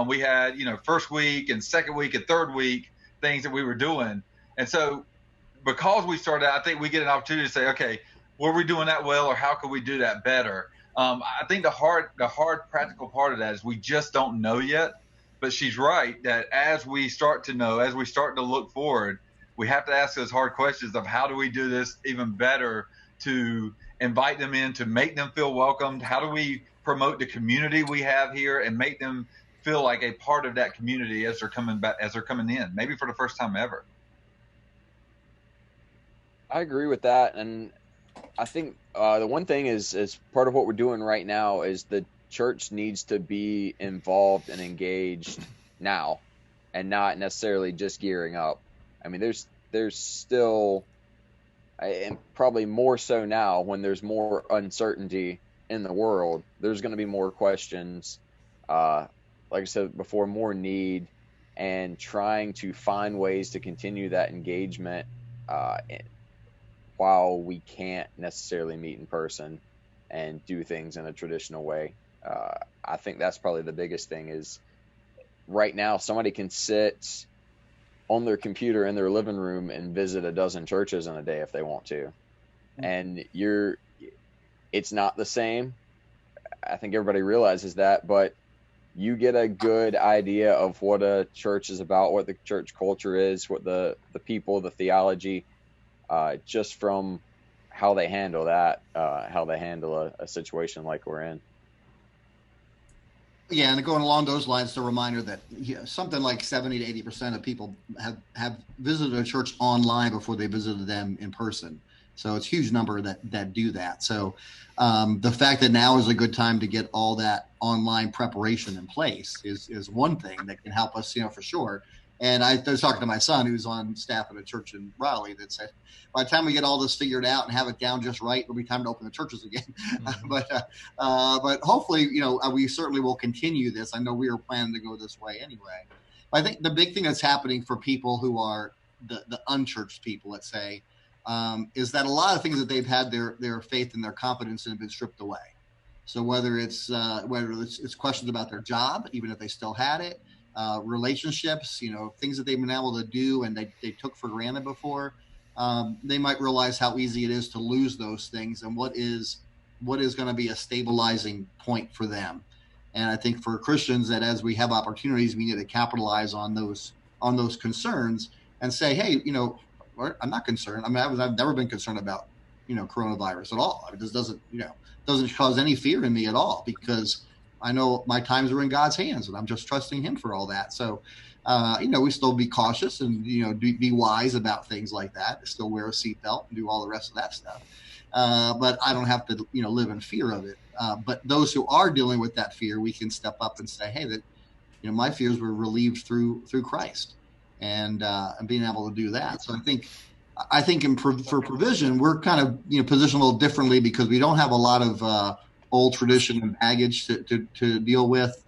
We had, first week and second week and third week things that we were doing. And so because we started, I think we get an opportunity to say, okay, were we doing that well or how could we do that better? I think the hard practical part of that is we just don't know yet. But she's right that as we start to know, as we start to look forward, we have to ask those hard questions of how do we do this even better to invite them in, to make them feel welcomed? How do we promote the community we have here and make them feel like a part of that community as they're coming back, as they're coming in, maybe for the first time ever? I agree with that. And I think the one thing is part of what we're doing right now is the church needs to be involved and engaged now and not necessarily just gearing up. I mean, there's still, and probably more so now when there's more uncertainty in the world, there's going to be more questions. Like I said before, more need, and trying to find ways to continue that engagement while we can't necessarily meet in person and do things in a traditional way. I think that's probably the biggest thing is right now somebody can sit on their computer in their living room and visit a dozen churches in a day if they want to. And it's not the same. I think everybody realizes that, but you get a good idea of what a church is about, what the church culture is, what the people, the theology, just from how they handle that, how they handle a situation like we're in. Yeah, and going along those lines, the reminder that something like 70 to 80% of people have visited a church online before they visited them in person. So it's a huge number that do that. So the fact that now is a good time to get all that online preparation in place is one thing that can help us, for sure. And I was talking to my son, who's on staff at a church in Raleigh, that said, by the time we get all this figured out and have it down just right, it'll be time to open the churches again. Mm-hmm. But hopefully, we certainly will continue this. I know we were planning to go this way anyway. But I think the big thing that's happening for people who are the unchurched people, let's say, is that a lot of things that they've had their faith and their confidence in have been stripped away. So whether it's questions about their job, even if they still had it, relationships, things that they've been able to do and they took for granted before, they might realize how easy it is to lose those things and what is going to be a stabilizing point for them. And I think for Christians that as we have opportunities, we need to capitalize on those concerns and say, hey, I'm not concerned. I mean, I've never been concerned about, coronavirus at all. I mean, this doesn't cause any fear in me at all, because I know my times are in God's hands, and I'm just trusting Him for all that. So, we still be cautious and, be wise about things like that. Still wear a seatbelt and do all the rest of that stuff. But I don't have to, live in fear of it. But those who are dealing with that fear, we can step up and say, hey, that, my fears were relieved through Christ, and being able to do that. So I think for provision, we're kind of, positioned a little differently because we don't have a lot of old tradition and baggage to deal with.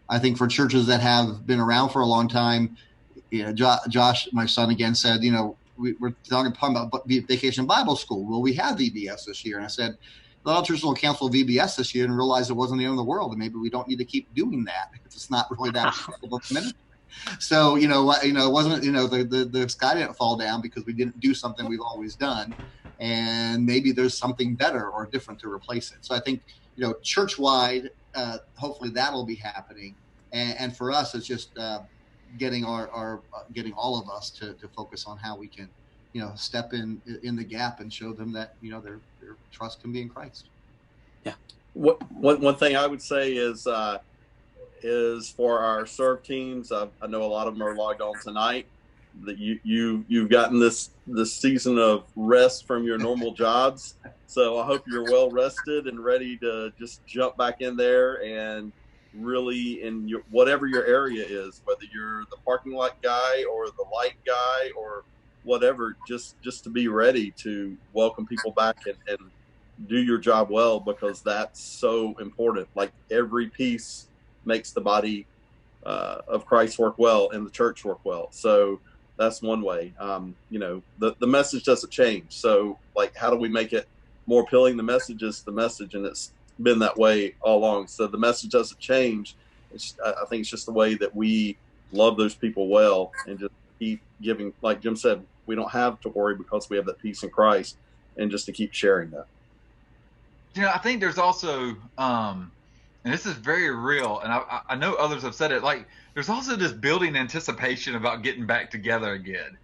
I think for churches that have been around for a long time, Josh, my son, again said, we're talking about Vacation Bible School. Well, we have VBS this year. And I said, a lot of churches will cancel VBS this year and realize it wasn't the end of the world. And maybe we don't need to keep doing that. It's not really that ministry. So, it wasn't, the sky didn't fall down because we didn't do something we've always done. And maybe there's something better or different to replace it. So I think, church-wide, hopefully that'll be happening. And for us, it's just getting getting all of us to focus on how we can, step in the gap and show them that, their trust can be in Christ. Yeah. One thing I would say is for our serve teams. I know a lot of them are logged on tonight. That you've gotten this season of rest from your normal jobs. So I hope you're well rested and ready to just jump back in there and really in whatever your area is, whether you're the parking lot guy or the light guy or whatever, just to be ready to welcome people back and do your job well, because that's so important. Like every piece makes the body of Christ work well and the church work well. So that's one way. The message doesn't change. So like, how do we make it more appealing? The message is the message, and it's been that way all along. So the message doesn't change. I think it's just the way that we love those people well and just keep giving. Like Jim said, we don't have to worry because we have that peace in Christ, and just to keep sharing that. I think there's also, and this is very real, and I know others have said it, like there's also this building anticipation about getting back together again.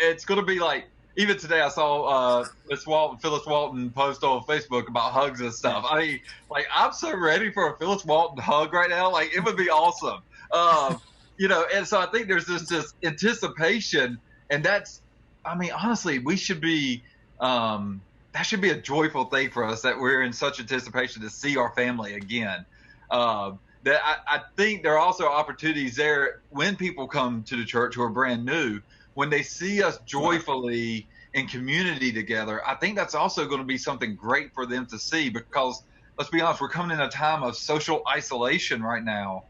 It's going to be like, even today I saw Phyllis Walton post on Facebook about hugs and stuff. I mean, like, I'm so ready for a Phyllis Walton hug right now. Like, it would be awesome. And so I think there's this anticipation, and that's, I mean, honestly, we should be, that should be a joyful thing for us, that we're in such anticipation to see our family again. That I think there are also opportunities there when people come to the church who are brand new, when they see us joyfully in community together. I think that's also going to be something great for them to see, because let's be honest, we're coming in a time of social isolation right now.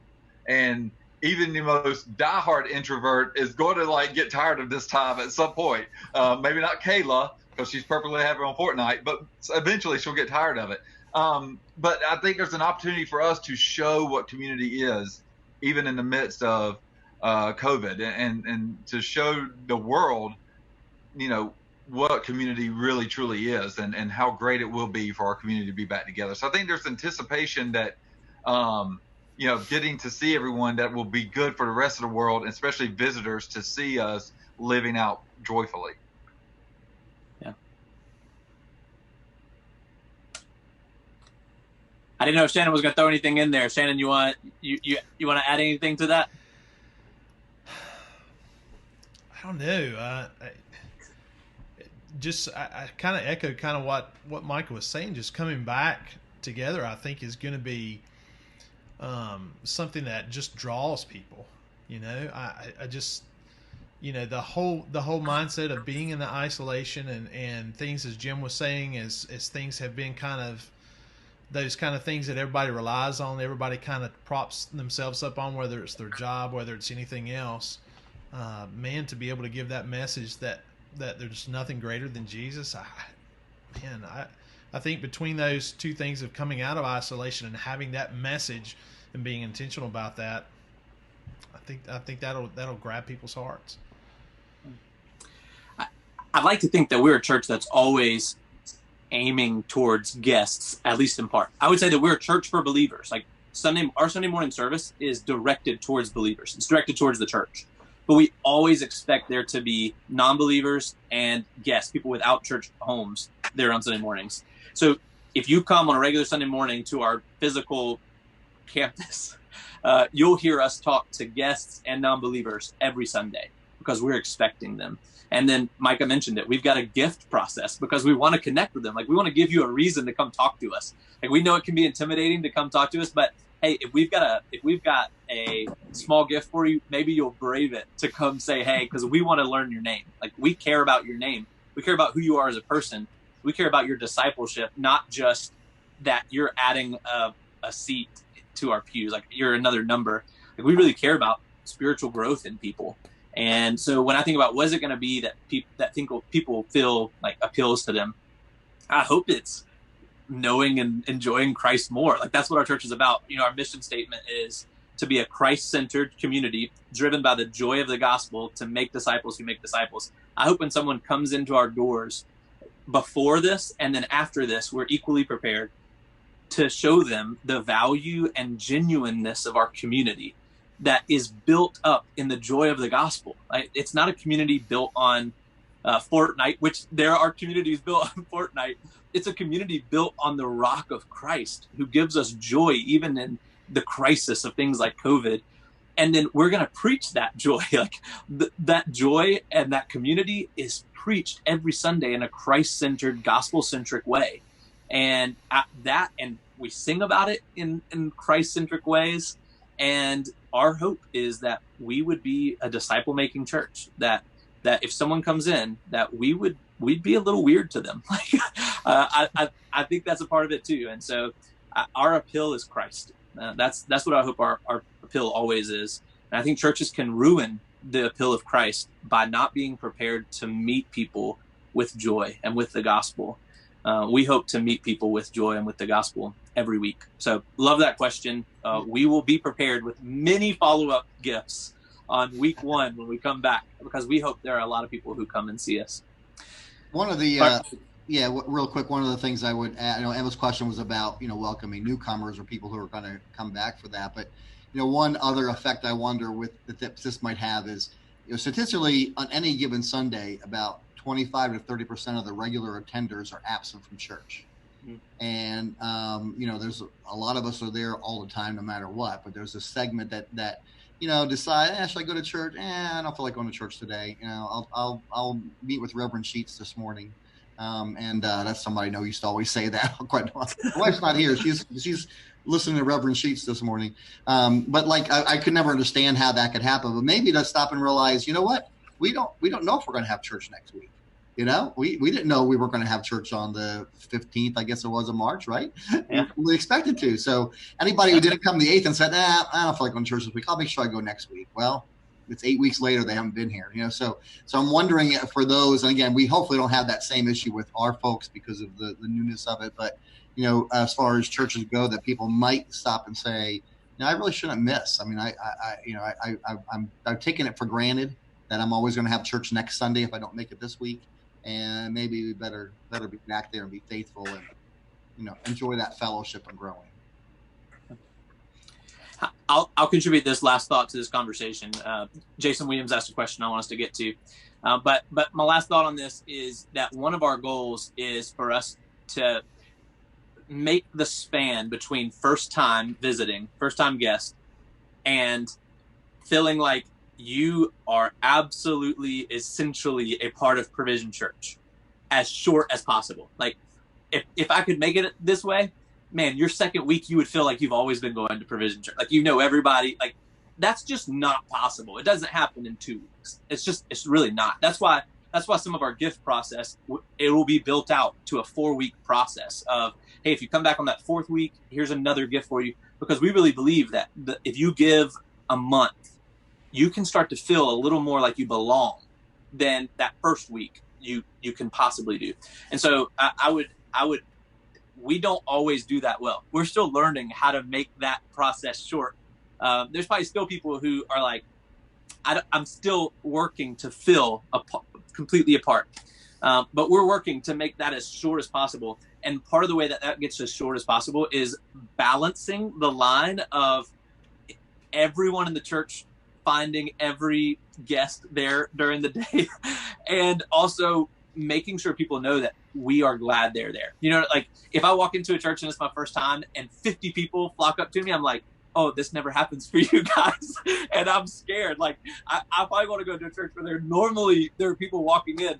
And even the most diehard introvert is going to get tired of this time at some point. Maybe not Kayla, because she's perfectly happy on Fortnite, but eventually she'll get tired of it. But I think there's an opportunity for us to show what community is, even in the midst of COVID, and to show the world, what community really truly is, and how great it will be for our community to be back together. So I think there's anticipation that, getting to see everyone, that will be good for the rest of the world, and especially visitors, to see us living out joyfully. Yeah. I didn't know if Shannon was going to throw anything in there. Shannon, you want to add anything to that? I don't know. I kind of echo kind of what Michael was saying. Just coming back together, I think, is going to be something that just draws people. I just, the whole mindset of being in the isolation and things, as Jim was saying, as things have been kind of those kind of things that everybody relies on, everybody kind of props themselves up on, whether it's their job, whether it's anything else. To be able to give that message that there's nothing greater than Jesus. I think between those two things of coming out of isolation and having that message and being intentional about that, I think that'll grab people's hearts. I'd like to think that we're a church that's always aiming towards guests, at least in part. I would say that we're a church for believers. Like our Sunday morning service is directed towards believers. It's directed towards the church. But we always expect there to be non-believers and guests, people without church homes there on Sunday mornings. So if you come on a regular Sunday morning to our physical campus, you'll hear us talk to guests and non-believers every Sunday because we're expecting them. And then Micah mentioned it. We've got a gift process because we want to connect with them. Like, we want to give you a reason to come talk to us. Like, we know it can be intimidating to come talk to us, but hey, if we've got a small gift for you, maybe you'll brave it to come say, hey, because we want to learn your name. Like, we care about your name. We care about who you are as a person. We care about your discipleship, not just that you're adding a seat to our pews. Like, you're another number. Like, we really care about spiritual growth in people. And so when I think about what is it going to be that people feel like appeals to them, I hope it's knowing and enjoying Christ more. Like, that's what our church is about. You know, our mission statement is to be a Christ-centered community driven by the joy of the gospel to make disciples who make disciples. I hope when someone comes into our doors before this and then after this, we're equally prepared to show them the value and genuineness of our community that is built up in the joy of the gospel. Right? It's not a community built on Fortnite, which there are communities built on Fortnite. It's a community built on the rock of Christ, who gives us joy even in the crisis of things like COVID. And then we're going to preach that joy. Like, that joy and that community is preached every Sunday in a Christ-centered, gospel-centric way. And and we sing about it in Christ-centric ways. And our hope is that we would be a disciple-making church, that if someone comes in, that we'd be a little weird to them. Like, I think that's a part of it too. And so our appeal is Christ. That's what I hope our appeal always is. And I think churches can ruin the appeal of Christ by not being prepared to meet people with joy and with the gospel. We hope to meet people with joy and with the gospel every week. So love that question. We will be prepared with many follow-up gifts on week 1 when we come back, because we hope there are a lot of people who come and see us. One of the, real quick, one of the things I would add, Emma's question was about, welcoming newcomers or people who are going to come back for that. But, one other effect I wonder with that this might have is, statistically on any given Sunday, about 25 to 30% of the regular attenders are absent from church. And, there's a lot of us are there all the time, no matter what, but there's a segment that decide, should I go to church? I don't feel like going to church today. I'll meet with Reverend Sheets this morning. And that's somebody I know used to always say that quite a lot. My wife's not here. She's listening to Reverend Sheets this morning. But I could never understand how that could happen, but maybe to stop and realize, what? We don't know if we're going to have church next week. We didn't know we were going to have church on the 15th, I guess it was, of March, right? Yeah. We expected to. So anybody who didn't come the 8th and said, I don't feel like going to church this week, I'll make sure I go next week. Well, it's 8 weeks later, they haven't been here, So I'm wondering for those, and again, we hopefully don't have that same issue with our folks because of the newness of it. But, as far as churches go, that people might stop and say, I really shouldn't miss. I mean, I've taken it for granted that I'm always going to have church next Sunday if I don't make it this week. And maybe we better be back there and be faithful and, enjoy that fellowship and growing. I'll contribute this last thought to this conversation. Jason Williams asked a question I want us to get to. But my last thought on this is that one of our goals is for us to make the span between first-time guest, and feeling like you are absolutely, essentially a part of Provision Church as short as possible. Like, if I could make it this way, man, your second week, you would feel like you've always been going to Provision Church. Like, everybody. Like, that's just not possible. It doesn't happen in 2 weeks. It's really not. That's why some of our gift process, it will be built out to a 4-week process of, hey, if you come back on that 4th week, here's another gift for you. Because we really believe that if you give a month, you can start to feel a little more like you belong than that first week you can possibly do. And so we don't always do that well. We're still learning how to make that process short. There's probably still people who are like, I'm still working to fill completely apart. But we're working to make that as short as possible. And part of the way that gets as short as possible is balancing the line of everyone in the church finding every guest there during the day, and also making sure people know that we are glad they're there. Like, if I walk into a church and it's my first time and 50 people flock up to me, I'm like, oh, this never happens for you guys. And I'm scared. Like, I probably want to go to a church where there are people walking in.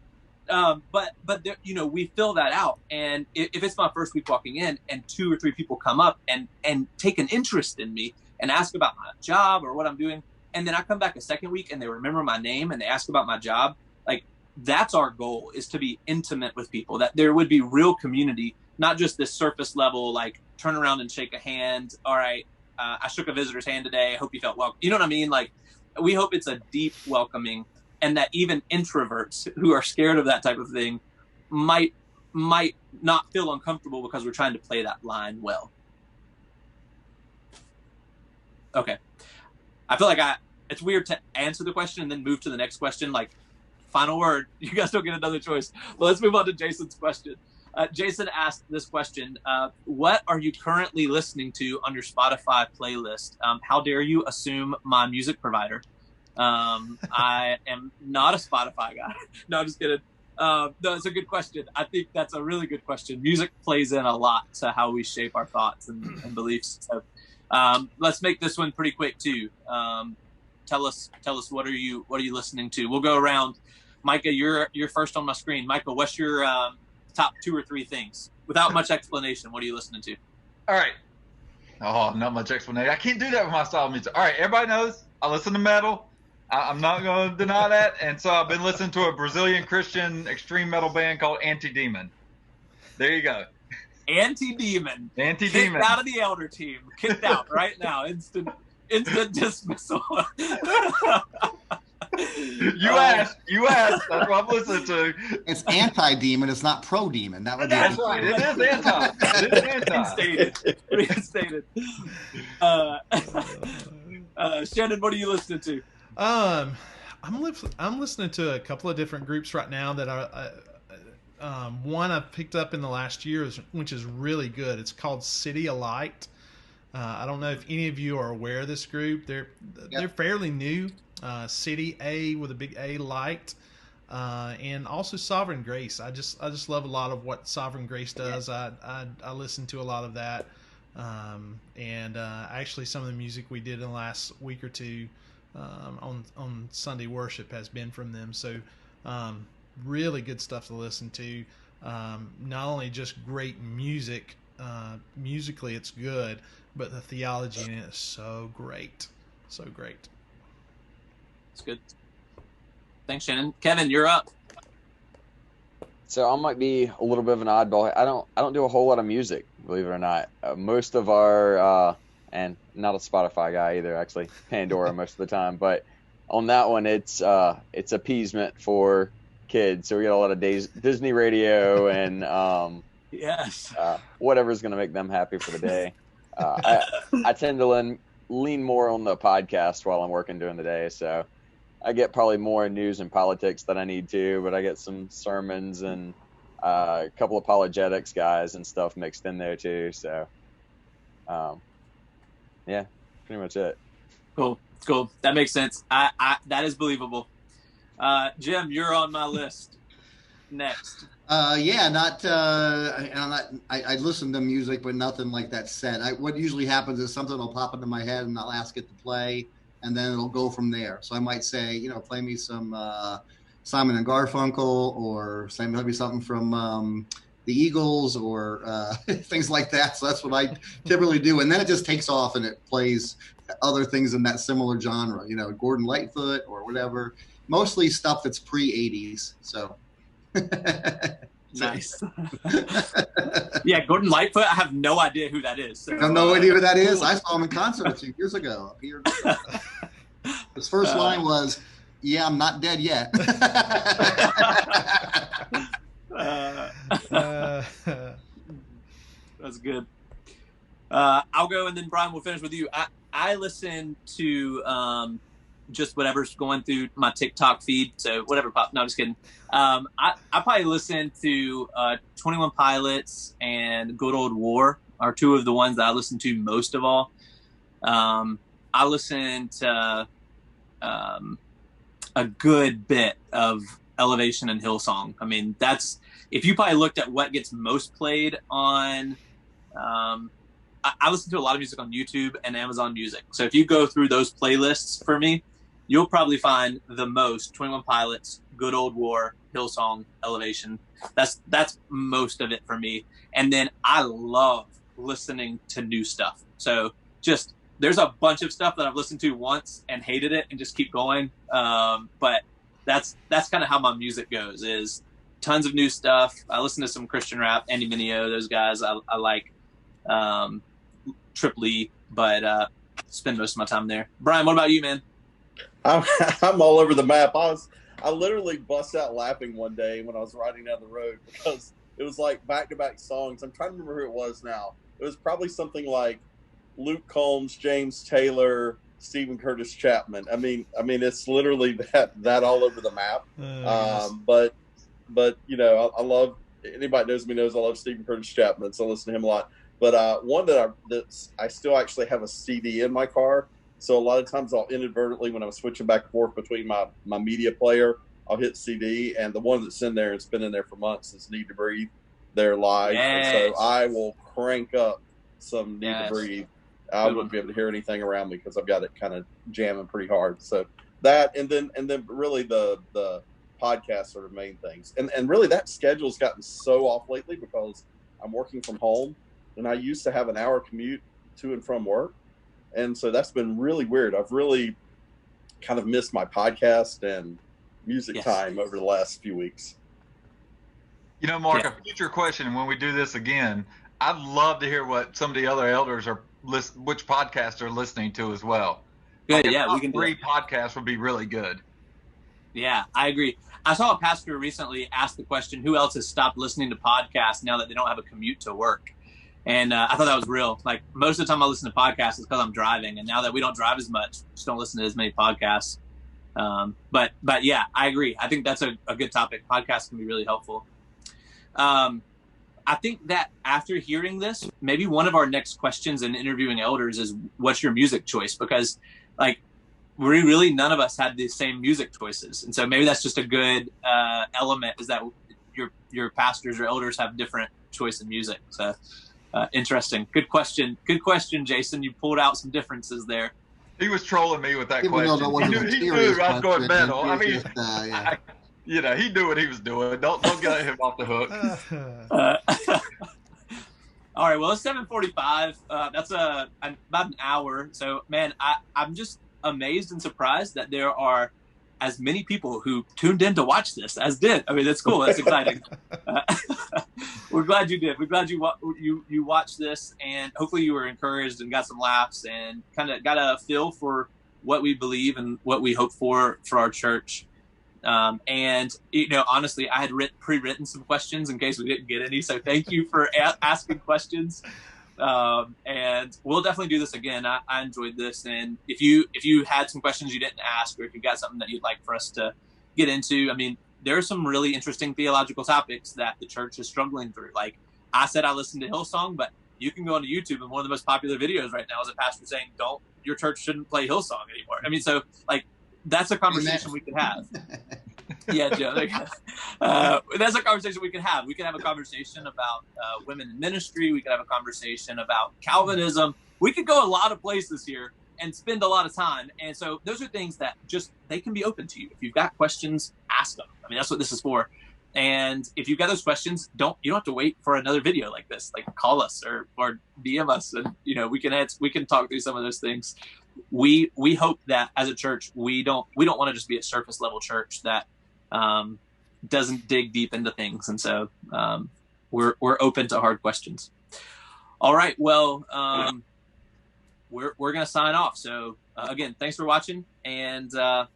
But there, you know, we fill that out. And if it's my first week walking in and 2 or 3 people come up and take an interest in me and ask about my job or what I'm doing, and then I come back a second week and they remember my name and they ask about my job, like, that's our goal, is to be intimate with people, that there would be real community, not just this surface level, like, turn around and shake a hand. All right, I shook a visitor's hand today. I hope you felt welcome. You know what I mean? Like, we hope it's a deep welcoming, and that even introverts who are scared of that type of thing might not feel uncomfortable because we're trying to play that line well. Okay. I feel like it's weird to answer the question and then move to the next question. Like, final word. You guys don't get another choice. Well, let's move on to Jason's question. Jason asked this question, what are you currently listening to on your Spotify playlist? How dare you assume my music provider? I am not a Spotify guy. No, I'm just kidding. No, it's a good question. I think that's a really good question. Music plays in a lot to how we shape our thoughts and beliefs. So, let's make this one pretty quick too. Tell us what are you listening to? We'll go around. Micah, you're first on my screen. Micah, what's your top 2 or 3 things without much explanation? What are you listening to? All right. Oh, not much explanation. I can't do that with my style of music. All right, everybody knows I listen to metal. I'm not going to deny that. And so I've been listening to a Brazilian Christian extreme metal band called Anti-Demon. There you go. Anti-Demon. Anti-Demon. Kicked out of the elder team. Kicked out right now. Instant dismissal. You asked. That's what I'm listening to. It's anti-demon. It's not pro-demon. That would be. That's right. It is anti. It is anti. Reinstated. Shannon, what are you listening to? I'm listening to a couple of different groups right now that are one I've picked up in the last year, which is really good. It's called City of Light. I don't know if any of you are aware of this group. They're fairly new. City, A with a big A, Light, and also Sovereign Grace. I just love a lot of what Sovereign Grace does. I listen to a lot of that, and actually some of the music we did in the last week or two on Sunday worship has been from them. So really good stuff to listen to. Not only just great music, musically it's good, but the theology in it is so great. So great. That's good. Thanks, Shannon. Kevin, you're up. So I might be a little bit of an oddball. I don't do a whole lot of music, believe it or not. Most of our and not a Spotify guy either, actually. Pandora most of the time, but on that one it's appeasement for kids. So we got a lot of Disney radio and yes, whatever's going to make them happy for the day. I tend to lean more on the podcast while I'm working during the day, so I get probably more news and politics than I need to, but I get some sermons and a couple apologetics guys and stuff mixed in there too. So, yeah, pretty much it. Cool. That makes sense. I that is believable. Jim, you're on my list next. Yeah, I listen to music, but nothing like that set. What usually happens is something will pop into my head and I'll ask it to play, and then it'll go from there. So I might say, play me some Simon and Garfunkel, or maybe something from the Eagles, or things like that. So that's what I typically do. And then it just takes off and it plays other things in that similar genre, Gordon Lightfoot or whatever. Mostly stuff that's pre-'80s. So. Nice. Yeah, Gordon Lightfoot. I have no idea who that is. So, I have no idea who that is. I saw him in concert a few years ago up here. His first line was, "Yeah, I'm not dead yet." That's good. I'll go, and then Brian will finish with you. I listen to just whatever's going through my TikTok feed. So whatever pop. No, I'm just kidding. I probably listen to 21 Pilots and Good Old War are two of the ones that I listen to most of all. I listen to a good bit of Elevation and Hillsong. I mean, that's, if you probably looked at what gets most played on I listen to a lot of music on YouTube and Amazon Music. So if you go through those playlists for me, you'll probably find the most 21 Pilots, Good Old War, Hillsong, Elevation. That's most of it for me. And then I love listening to new stuff. So just there's a bunch of stuff that I've listened to once and hated it and just keep going. But that's kind of how my music goes, is tons of new stuff. I listen to some Christian rap, Andy Mineo, those guys. I like Trip Lee, but spend most of my time there. Brian, what about you, man? I'm all over the map. I literally bust out laughing one day when I was riding down the road because it was like back-to-back songs. I'm trying to remember who it was now. It was probably something like Luke Combs, James Taylor, Stephen Curtis Chapman. I mean, it's literally that all over the map. But you know, I love, anybody knows me knows I love Stephen Curtis Chapman, so I listen to him a lot. But one that I still actually have a CD in my car. So a lot of times I'll inadvertently, when I'm switching back and forth between my media player, I'll hit CD, and the one that's in there, it's been in there for months, is Need to Breathe. They're live. Yes. And so I will crank up some Need to Breathe. I wouldn't be able to hear anything around me because I've got it kind of jamming pretty hard. So that, and then really the podcasts are the main things. And really that schedule's gotten so off lately because I'm working from home, and I used to have an hour commute to and from work. And so that's been really weird. I've really kind of missed my podcast and music time over the last few weeks. You know, Mark, a future question when we do this again, I'd love to hear what some of the other elders are which podcasts are listening to as well. Good, like we can do 3 podcasts would be really good. Yeah, I agree. I saw a pastor recently ask the question, who else has stopped listening to podcasts now that they don't have a commute to work? And I thought that was real. Like, most of the time I listen to podcasts is because I'm driving. And now that we don't drive as much, just don't listen to as many podcasts. But yeah, I agree. I think that's a good topic. Podcasts can be really helpful. I think that after hearing this, maybe one of our next questions in interviewing elders is, what's your music choice? Because, like, really none of us had the same music choices. And so maybe that's just a good element, is that your pastors or elders have different choice in music. So interesting. Good question, Jason. You pulled out some differences there. He was trolling me with that question. He knew I was going metal. I mean, he knew what he was doing. Don't get him off the hook. All right. Well, it's 7:45. That's about an hour. So, man, I'm just amazed and surprised that there are as many people who tuned in to watch this as did. I mean, that's cool. That's exciting. We're glad you did. We're glad you watched this, and hopefully you were encouraged and got some laughs and kind of got a feel for what we believe and what we hope for our church. And, you know, honestly, I had pre-written some questions in case we didn't get any. So thank you for asking questions. And we'll definitely do this again. I enjoyed this. And if you had some questions you didn't ask, or if you got something that you'd like for us to get into, I mean, there are some really interesting theological topics that the church is struggling through. Like I said, I listened to Hillsong, but you can go onto YouTube, and one of the most popular videos right now is a pastor saying, your church shouldn't play Hillsong anymore. I mean, so like, that's a conversation we could have. Yeah, Joe. That's a conversation we could have. We could have a conversation about women in ministry. We could have a conversation about Calvinism. We could go a lot of places here and spend a lot of time. And so those are things that they can be open to you. If you've got questions, ask them. I mean, that's what this is for. And if you've got those questions, you don't have to wait for another video like this. Like, call us or DM us, and we can talk through some of those things. We hope that as a church, we don't want to just be a surface level church that doesn't dig deep into things. And so we're open to hard questions. All right. Well, we're going to sign off. So again, thanks for watching, and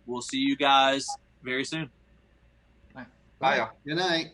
we'll see you guys very soon. Bye. Good night.